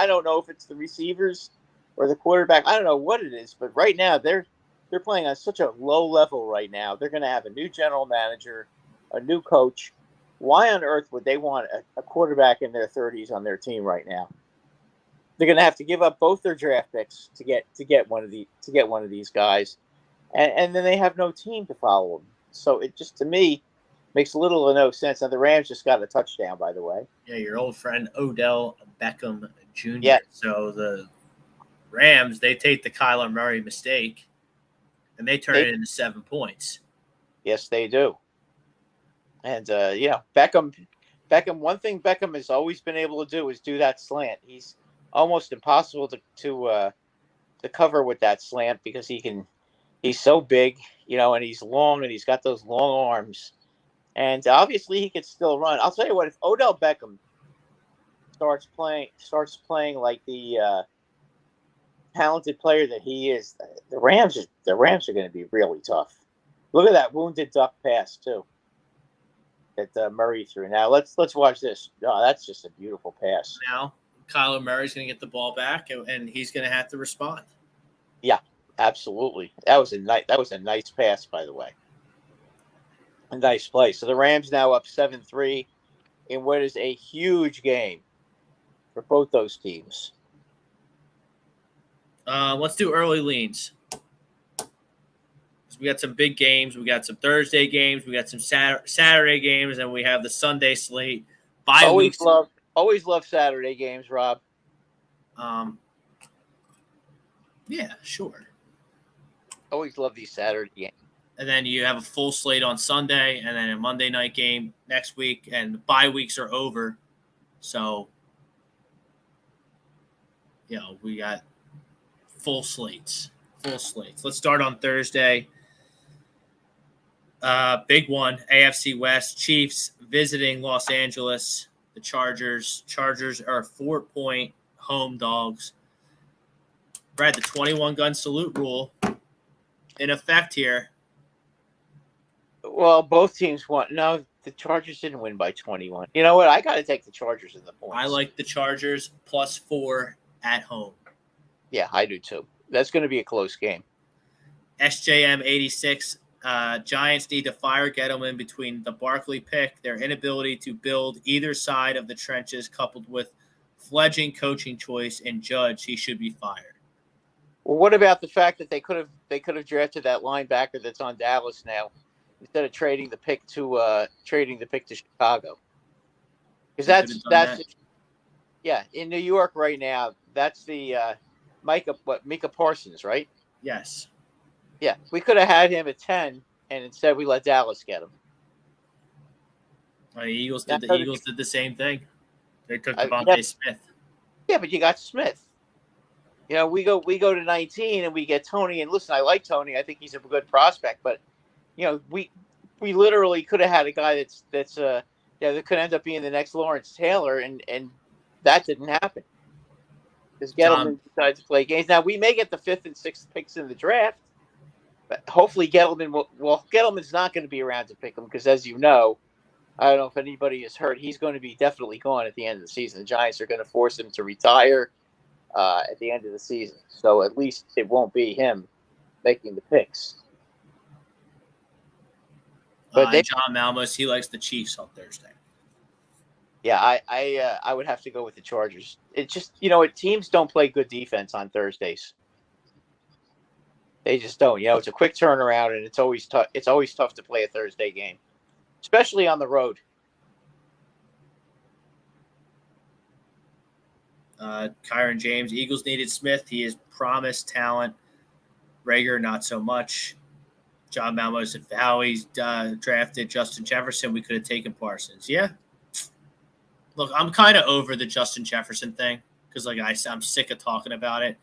don't know if it's the receivers or the quarterback. I don't know what it is, but right now they're playing on such a low level right now. They're going to have a new general manager, a new coach. Why on earth would they want a quarterback in their 30s on their team right now? They're going to have to give up both their draft picks to get one of these guys, and then they have no team to follow them. So it just, to me, makes little or no sense. Now the Rams just got a touchdown, by the way. Yeah, your old friend Odell Beckham Jr. Yeah. So the Rams, they take the Kyler Murray mistake, and they turn it into 7 points. Yes, they do. And Beckham. One thing Beckham has always been able to do is do that slant. He's almost impossible to cover with that slant because he's so big, and he's long and he's got those long arms. And obviously he can still run. I'll tell you what, if Odell Beckham starts playing like the talented player that he is, the Rams are going to be really tough. Look at that wounded duck pass too that Murray threw. Now let's watch this. Oh, that's just a beautiful pass. Now Kyler Murray's going to get the ball back, and he's going to have to respond. Yeah, absolutely. That was a nice pass, by the way. A nice play. So the Rams now up 7-3 in what is a huge game for both those teams. Let's do early leans. We got some big games. We got some Thursday games. We got some Saturday games, and we have the Sunday slate. Always love Saturday games, Rob. Yeah, sure. Always love these Saturday games. And then you have a full slate on Sunday, and then a Monday night game next week, and the bye weeks are over. So, we got full slates. Let's start on Thursday. Big one, AFC West. Chiefs visiting Los Angeles. The Chargers. Chargers are 4-point home dogs. Brad, the 21-gun salute rule in effect here. Well, both teams won. No, the Chargers didn't win by 21. You know what? I got to take the Chargers in the points. I like the Chargers +4 at home. Yeah, I do too. That's going to be a close game. SJM 86. Giants need to fire Gettleman between the Barkley pick, their inability to build either side of the trenches, coupled with fledgling coaching choice and Judge. He should be fired. Well, what about the fact that they could have drafted that linebacker that's on Dallas now instead of trading the pick to Chicago? Because that's in New York right now. That's the Micah Parsons, right? Yes. Yeah, we could have had him at 10, and instead we let Dallas get him. The Eagles did the same thing. They took Devontae Smith. Yeah, but you got Smith. We go to 19 and we get Tony. And listen, I like Tony. I think he's a good prospect. But we literally could have had a guy that could end up being the next Lawrence Taylor, and that didn't happen because Gettleman decided to play games. Now we may get the 5th and 6th picks in the draft, but hopefully Gettleman's not going to be around to pick them because, as you know, I don't know if anybody has heard, he's going to be definitely gone at the end of the season. The Giants are going to force him to retire at the end of the season. So at least it won't be him making the picks. But John Malmos, he likes the Chiefs on Thursday. Yeah, I would have to go with the Chargers. It just, teams don't play good defense on Thursdays. They just don't. It's a quick turnaround, and it's always tough. It's always tough to play a Thursday game, especially on the road. Kyron James, Eagles needed Smith. He is promised talent. Rager, not so much. John Malmo said how he's drafted Justin Jefferson. We could have taken Parsons. Yeah. Look, I'm kind of over the Justin Jefferson thing because, like, I'm sick of talking about it.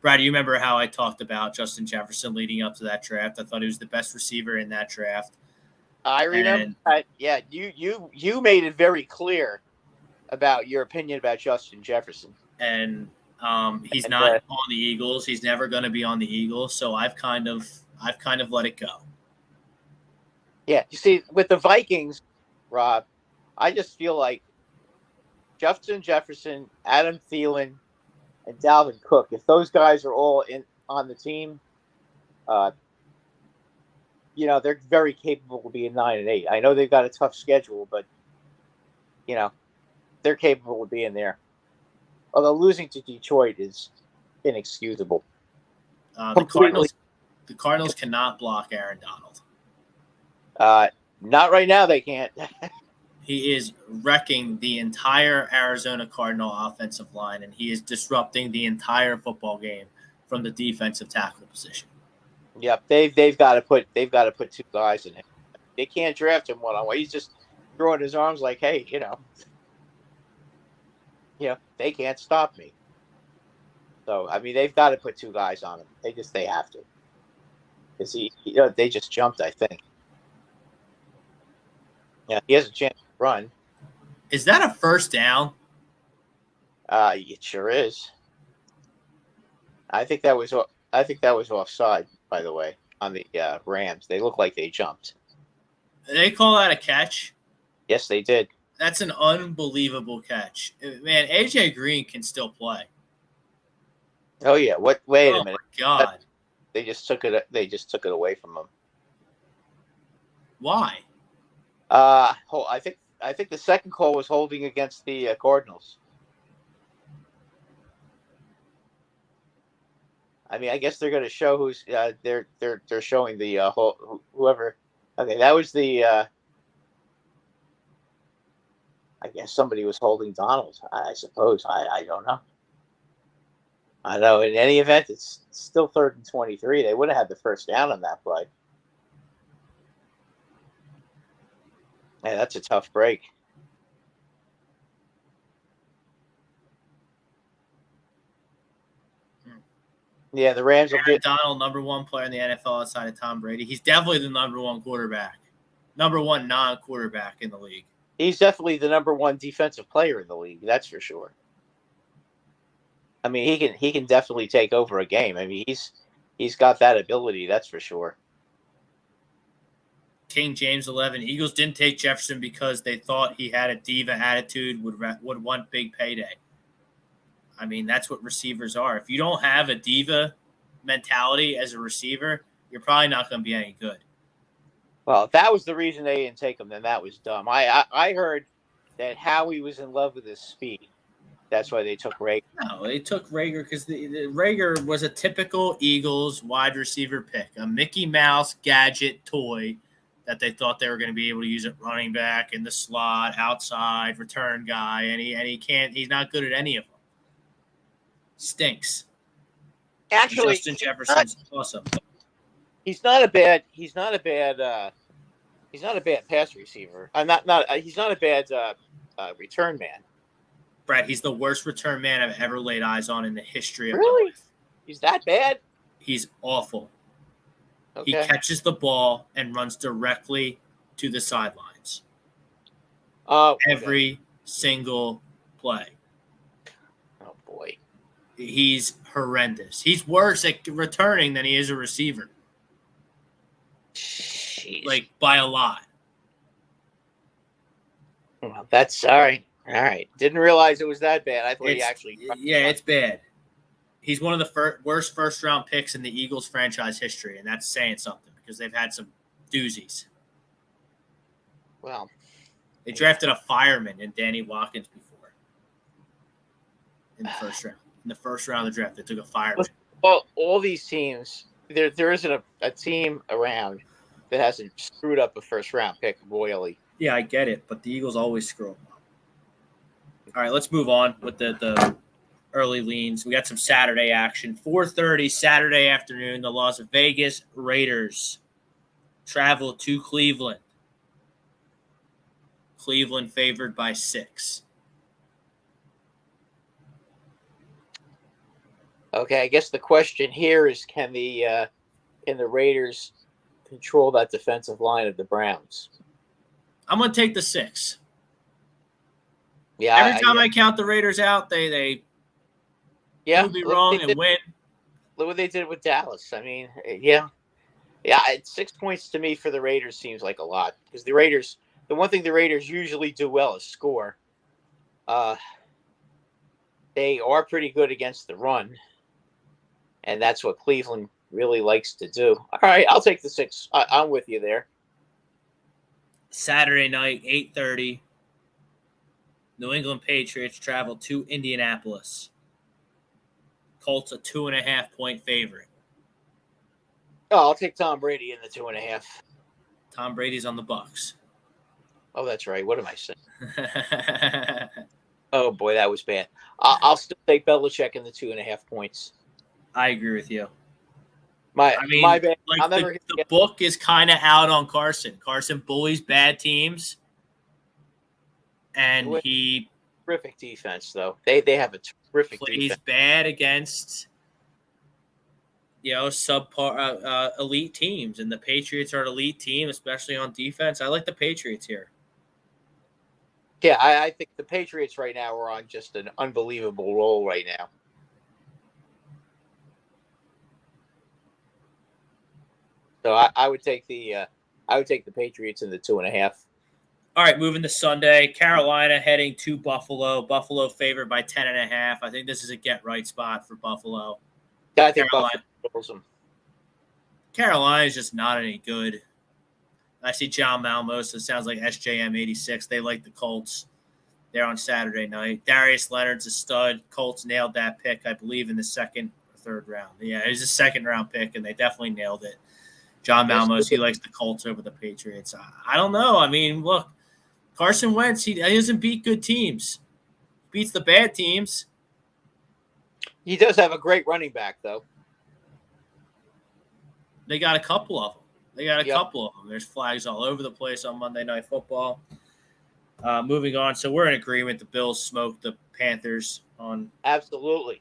Brad, you remember how I talked about Justin Jefferson leading up to that draft? I thought he was the best receiver in that draft. I remember that. Yeah, you made it very clear about your opinion about Justin Jefferson. And he's not on the Eagles. He's never going to be on the Eagles. So I've kind of let it go. Yeah, you see, with the Vikings, Rob, I just feel like Justin Jefferson, Adam Thielen, and Dalvin Cook, if those guys are all on the team, they're very capable of being 9-8. I know they've got a tough schedule, but they're capable of being there. Although losing to Detroit is inexcusable. The Cardinals cannot block Aaron Donald. Not right now. They can't. He is wrecking the entire Arizona Cardinal offensive line, and he is disrupting the entire football game from the defensive tackle position. Yep, they've got to put two guys in him. They can't draft him one-on-one. He's just throwing his arms like, hey, they can't stop me. So I mean, they've got to put two guys on him. They have to. Because they just jumped, I think. Yeah, he has a chance to run. Is that a first down? It sure is. I think that was offside, by the way, on the Rams. They look like they jumped. Did they call that a catch? Yes, they did. That's an unbelievable catch. Man, AJ Green can still play. Oh yeah. What? Wait a minute. Oh my God. They just took it away from him. Why? I think the second call was holding against the Cardinals. I mean, I guess they're going to show who's they're showing the whoever. Okay, that was the. I guess somebody was holding Donald. I suppose. I don't know. I know. In any event, it's still 3rd and 23. They would have had the first down on that play. Yeah, that's a tough break. Yeah, the Rams will get Donald, number one player in the NFL outside of Tom Brady. He's definitely the number one quarterback, number one non-quarterback in the league. He's definitely the number one defensive player in the league. That's for sure. I mean, he can definitely take over a game. I mean, he's got that ability. That's for sure. King James 11. Eagles didn't take Jefferson because they thought he had a diva attitude, would want big payday. I mean, that's what receivers are. If you don't have a diva mentality as a receiver, you're probably not going to be any good. Well, if that was the reason they didn't take him, then that was dumb. I heard that Howie was in love with his speed. That's why they took Rager. No, they took Rager because the Rager was a typical Eagles wide receiver pick, a Mickey Mouse gadget toy that they thought they were going to be able to use at running back, in the slot, outside, return guy, and he can't. He's not good at any of them. Stinks. Actually, Justin Jefferson's awesome. He's not a bad pass receiver. He's not a bad return man. Brad, he's the worst return man I've ever laid eyes on in the history of Really? my life. He's that bad? He's awful. Okay. He catches the ball and runs directly to the sidelines. Every single play. Oh boy. He's horrendous. He's worse at returning than he is a receiver. Jeez. Like, by a lot. Well, that's all right. All right. Didn't realize it was that bad. I thought he actually. Yeah, it's bad. He's one of the worst first-round picks in the Eagles franchise history, and that's saying something because they've had some doozies. Well, they drafted a fireman in Danny Watkins before in the first round. In the first round of the draft, they took a fireman. Well, all these teams, there isn't a team around that hasn't screwed up a first-round pick royally. Yeah, I get it, but the Eagles always screw them up. All right, let's move on with the early leans. We got some Saturday action. 4:30 Saturday afternoon, the Las Vegas Raiders travel to Cleveland. Cleveland favored by 6. Okay, I guess the question here is can the Raiders control that defensive line of the Browns? I'm going to take the 6. Yeah. Every time I count the Raiders out, they prove me wrong and win. Look what they did with Dallas. I mean, yeah. 6 points to me for the Raiders seems like a lot because the one thing the Raiders usually do well is score. They are pretty good against the run, and that's what Cleveland really likes to do. All right, I'll take the 6. I'm with you there. Saturday night, 8:30. New England Patriots travel to Indianapolis. Colts a 2.5-point favorite. Oh, I'll take Tom Brady in the 2.5. Tom Brady's on the Bucs. Oh, that's right. What am I saying? Oh boy, that was bad. I'll still take Belichick in the 2.5 points. I agree with you. My bad. Like the book is kind of out on Carson. Carson bullies bad teams, and he terrific defense though. They have a terrific plays defense. bad against subpar elite teams, and the Patriots are an elite team, especially on defense. I like the Patriots here. Yeah, I think the Patriots right now are on just an unbelievable roll right now. So I would take the Patriots in the 2.5. All right, moving to Sunday. Carolina heading to Buffalo. Buffalo favored by 10.5. I think this is a get-right spot for Buffalo. Yeah, I think Buffalo kills them. Carolina is just not any good. I see John Malmosa. Sounds like SJM86. They like the Colts. They're on Saturday night. Darius Leonard's a stud. Colts nailed that pick, I believe, in the second or third round. Yeah, it was a second-round pick, and they definitely nailed it. John Malmosa, he likes the Colts over the Patriots. I don't know. I mean, look, Carson Wentz, he doesn't beat good teams. He beats the bad teams. He does have a great running back, though. They got a couple of them. There's flags all over the place on Monday Night Football. Moving on. So we're in agreement. The Bills smoked the Panthers on. Absolutely.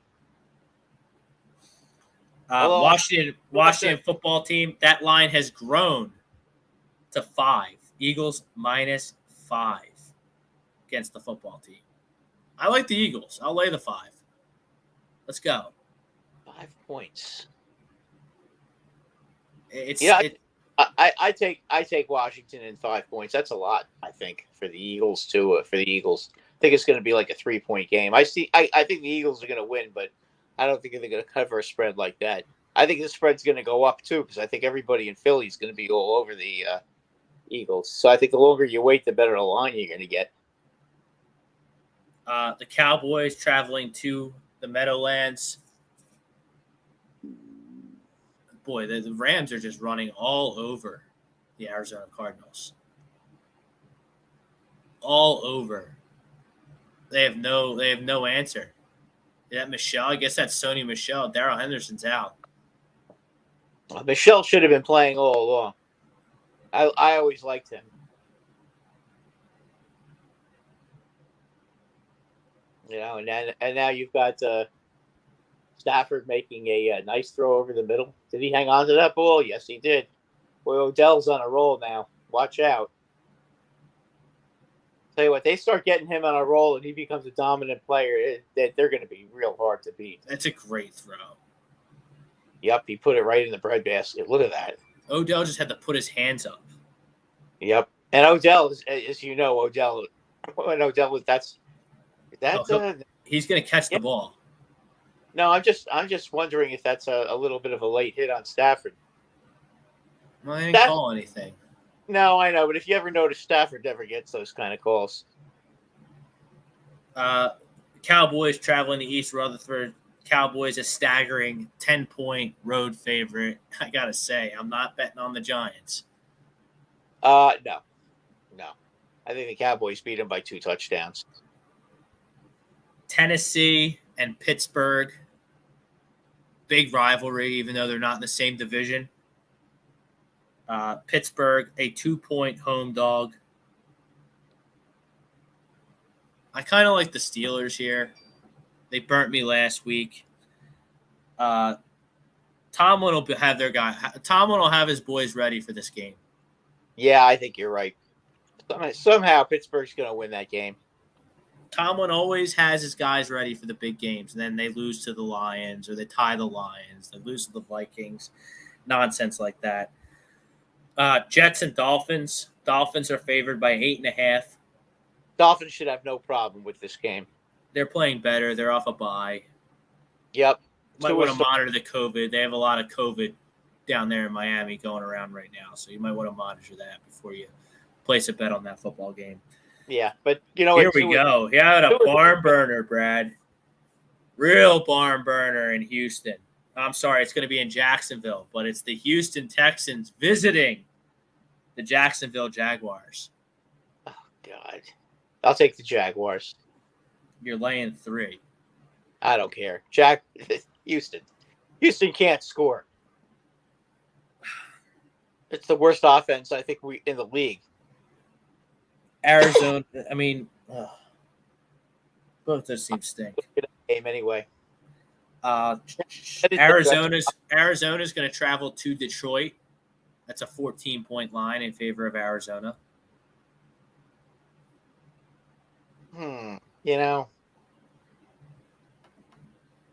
Washington football team, that line has grown to 5. Eagles -5 against the football team. I like the Eagles. I'll lay the 5. Let's go. 5 points. I take Washington in 5 points. That's a lot, I think, for the Eagles too. For the Eagles, I think it's going to be like a 3-point game. I think the Eagles are going to win, but I don't think they're going to cover a spread like that. I think the spread's going to go up too because I think everybody in Philly is going to be all over the Eagles. So I think the longer you wait, the better the line you're going to get. The Cowboys traveling to the Meadowlands. Boy, the Rams are just running all over the Arizona Cardinals. All over. They have no answer. Is that Michelle? I guess that's Sony Michelle. Darrell Henderson's out. Michelle should have been playing all along. I always liked him. You know, and now you've got Stafford making a nice throw over the middle. Did he hang on to that ball? Yes, he did. Boy, Odell's on a roll now. Watch out. Tell you what, they start getting him on a roll and he becomes a dominant player, they're going to be real hard to beat. That's a great throw. Yep, he put it right in the breadbasket. Look at that. Odell just had to put his hands up. Yep. And Odell, as you know, he's going to catch the ball. No, I'm just wondering if that's a little bit of a late hit on Stafford. Well, I didn't call anything. No, I know, but if you ever notice, Stafford never gets those kind of calls. Cowboys traveling to East Rutherford. Cowboys a staggering 10-point road favorite. I got to say, I'm not betting on the Giants. No. I think the Cowboys beat them by 2 touchdowns. Tennessee and Pittsburgh. Big rivalry, even though they're not in the same division. Pittsburgh, a 2-point home dog. I kind of like the Steelers here. They burnt me last week. Tomlin will have their guy. Tomlin will have his boys ready for this game. Yeah, I think you're right. Somehow Pittsburgh's going to win that game. Tomlin always has his guys ready for the big games, and then they lose to the Lions or they tie the Lions. They lose to the Vikings. Nonsense like that. Jets and Dolphins. Dolphins are favored by 8.5. Dolphins should have no problem with this game. They're playing better. They're off a bye. Yep. Might want to monitor the COVID. They have a lot of COVID down there in Miami going around right now, so you might want to monitor that before you place a bet on that football game. Yeah, but here we go. He had a barn burner, Brad. Real barn burner in Houston. I'm sorry, it's going to be in Jacksonville, but it's the Houston Texans visiting the Jacksonville Jaguars. Oh, God. I'll take the Jaguars. You're laying 3. I don't care. Houston can't score. It's the worst offense, I think, in the league. Arizona, I mean, both those teams stink. Game anyway. Arizona's going to travel to Detroit. That's a 14-point line in favor of Arizona.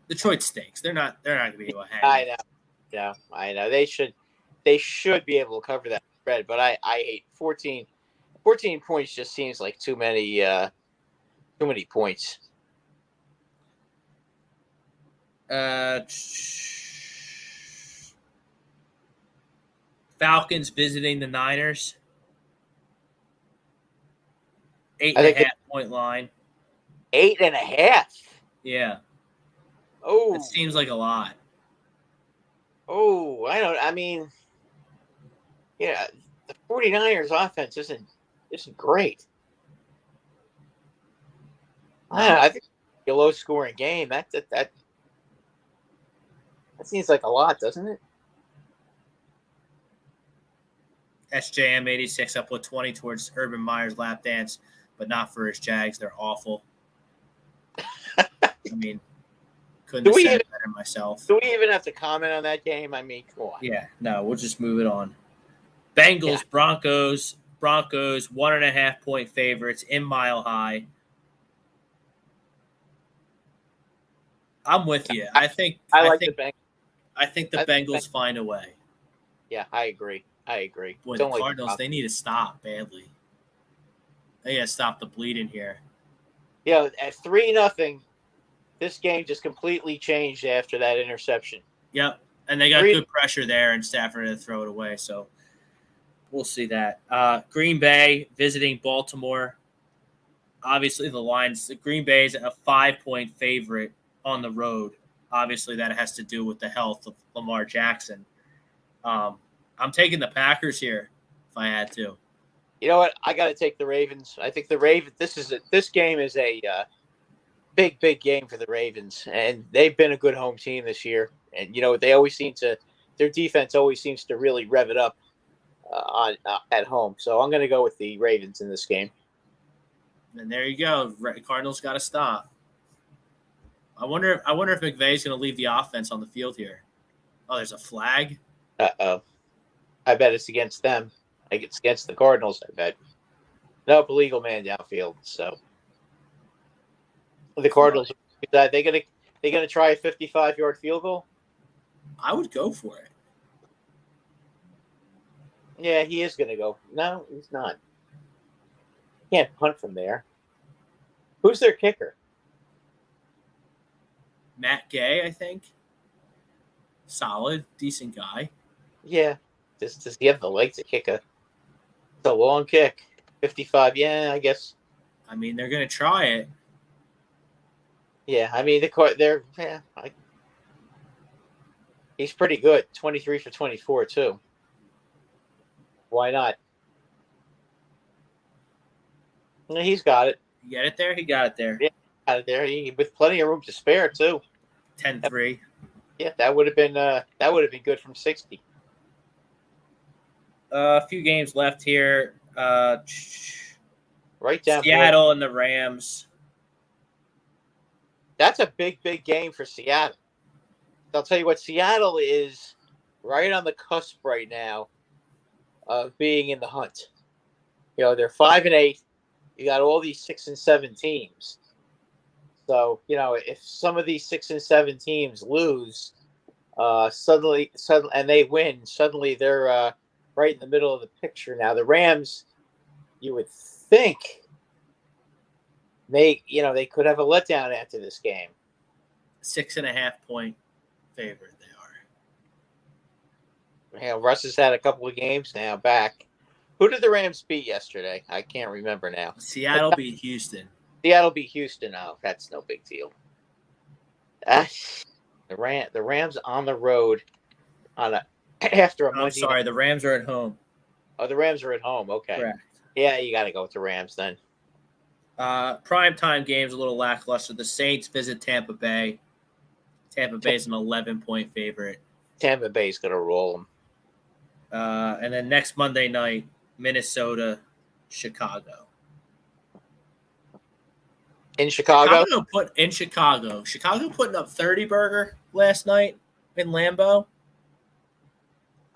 Detroit stinks. They're not going to be able to hang. I know. Yeah, I know. They should be able to cover that spread, but I hate 14 points just seems like too many points. Falcons visiting the Niners. 8.5-point line. 8.5. Yeah. Oh, it seems like a lot. Oh, I mean, yeah, the 49ers offense isn't great. I think a low scoring game. That seems like a lot, doesn't it? SJM 86 up with 20 towards Urban Meyer's lap dance, but not for his Jags. They're awful. I mean, couldn't have said it better myself. Do we even have to comment on that game? I mean, come on. Yeah, no, we'll just move it on. Bengals, yeah. Broncos, 1.5-point favorites in Mile High. I'm with you. I think the Bengals find a way. Yeah, I agree. Boy, the Cardinals, they need to stop badly. They got to stop the bleeding here. Yeah, at 3-0, this game just completely changed after that interception. Yep, and they got good pressure there, and Stafford had to throw it away, so we'll see that. Green Bay visiting Baltimore. Obviously, Green Bay is a 5-point favorite on the road. Obviously, that has to do with the health of Lamar Jackson. I'm taking the Packers here if I had to. You know what? I got to take the Ravens. I think the Ravens. This game is a big game for the Ravens, and they've been a good home team this year. And they always their defense always seems to really rev it up at home. So I'm going to go with the Ravens in this game. And there you go. Cardinals got to stop. I wonder if McVay's going to leave the offense on the field here. Oh, there's a flag. Uh-oh. I bet it's against them. Like it's against the Cardinals, I bet. Nope, illegal man downfield. So the Cardinals, are they gonna try a 55-yard field goal? I would go for it. Yeah, he is gonna go. No, he's not. He can't punt from there. Who's their kicker? Matt Gay, I think. Solid, decent guy. Yeah. Does he have the leg to kick it's a long kick? 55, yeah, I guess. I mean, they're going to try it. Yeah, I mean, he's pretty good. 23 for 24, too. Why not? He's got it. You get it there? He got it there. Yeah, out of there with plenty of room to spare too. 10-3. Yeah, that would have been good from 60. A few games left here. Right down Seattle and the Rams. That's a big game for Seattle. I'll tell you what, Seattle is right on the cusp right now of being in the hunt. They're 5-8. You got all these 6 and 7 teams. So, if some of these 6 and 7 teams lose, suddenly, and they win, suddenly they're right in the middle of the picture. Now, the Rams, you would think they could have a letdown after this game. 6.5 point favorite they are. Russ has had a couple of games now back. Who did the Rams beat yesterday? I can't remember now. Seattle beat Houston. Seattle beat Houston. Oh, that's no big deal. The Rams on the road after a Monday. I'm sorry, the Rams are at home. Oh, the Rams are at home. Okay. Correct. Yeah, you got to go with the Rams then. Primetime game's a little lackluster. The Saints visit Tampa Bay. Tampa Bay's an 11-point favorite. Tampa Bay's going to roll them. And then next Monday night, Minnesota, Chicago. In Chicago? Chicago putting up 30 burger last night in Lambeau.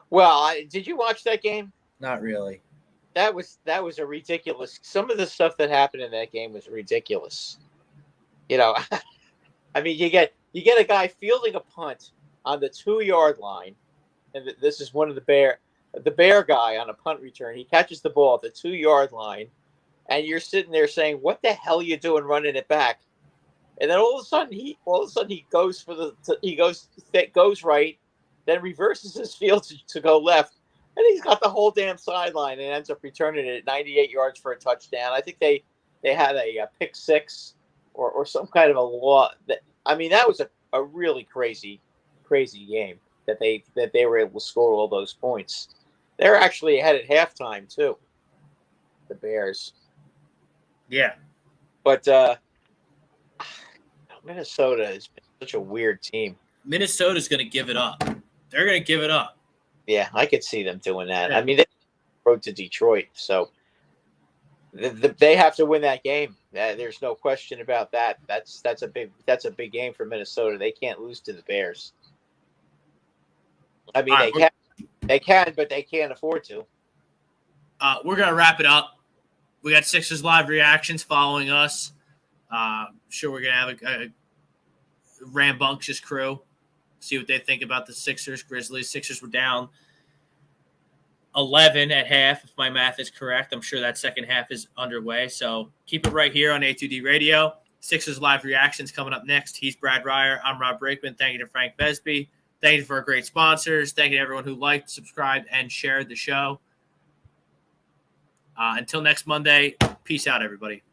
Well, did you watch that game? Not really. That was a ridiculous. Some of the stuff that happened in that game was ridiculous. I mean, you get a guy fielding a punt on the 2-yard line, and this is one of the Bear guy on a punt return. He catches the ball at the 2-yard line, and you're sitting there saying, "What the hell are you doing running it back?" And then all of a sudden he goes goes right, then reverses his field to go left, and he's got the whole damn sideline and ends up returning it at 98 yards for a touchdown. I think they had a pick six or some kind of a law. That was a really crazy game that they were able to score all those points. They're actually ahead at halftime too, the Bears. Yeah, but Minnesota has been such a weird team. Minnesota's going to give it up. They're going to give it up. Yeah, I could see them doing that. Yeah. I mean, they rode to Detroit, so they have to win that game. There's no question about that. That's a big game for Minnesota. They can't lose to the Bears. I mean, they can, but they can't afford to. We're going to wrap it up. We got Sixers Live reactions following us. Sure, we're going to have a rambunctious crew. See what they think about the Sixers, Grizzlies. Sixers were down 11 at half, if my math is correct. I'm sure that second half is underway. So keep it right here on A2D Radio. Sixers Live reactions coming up next. He's Brad Ryer. I'm Rob Brakeman. Thank you to Frank Besby. Thank you for our great sponsors. Thank you to everyone who liked, subscribed, and shared the show. Until next Monday, peace out, everybody.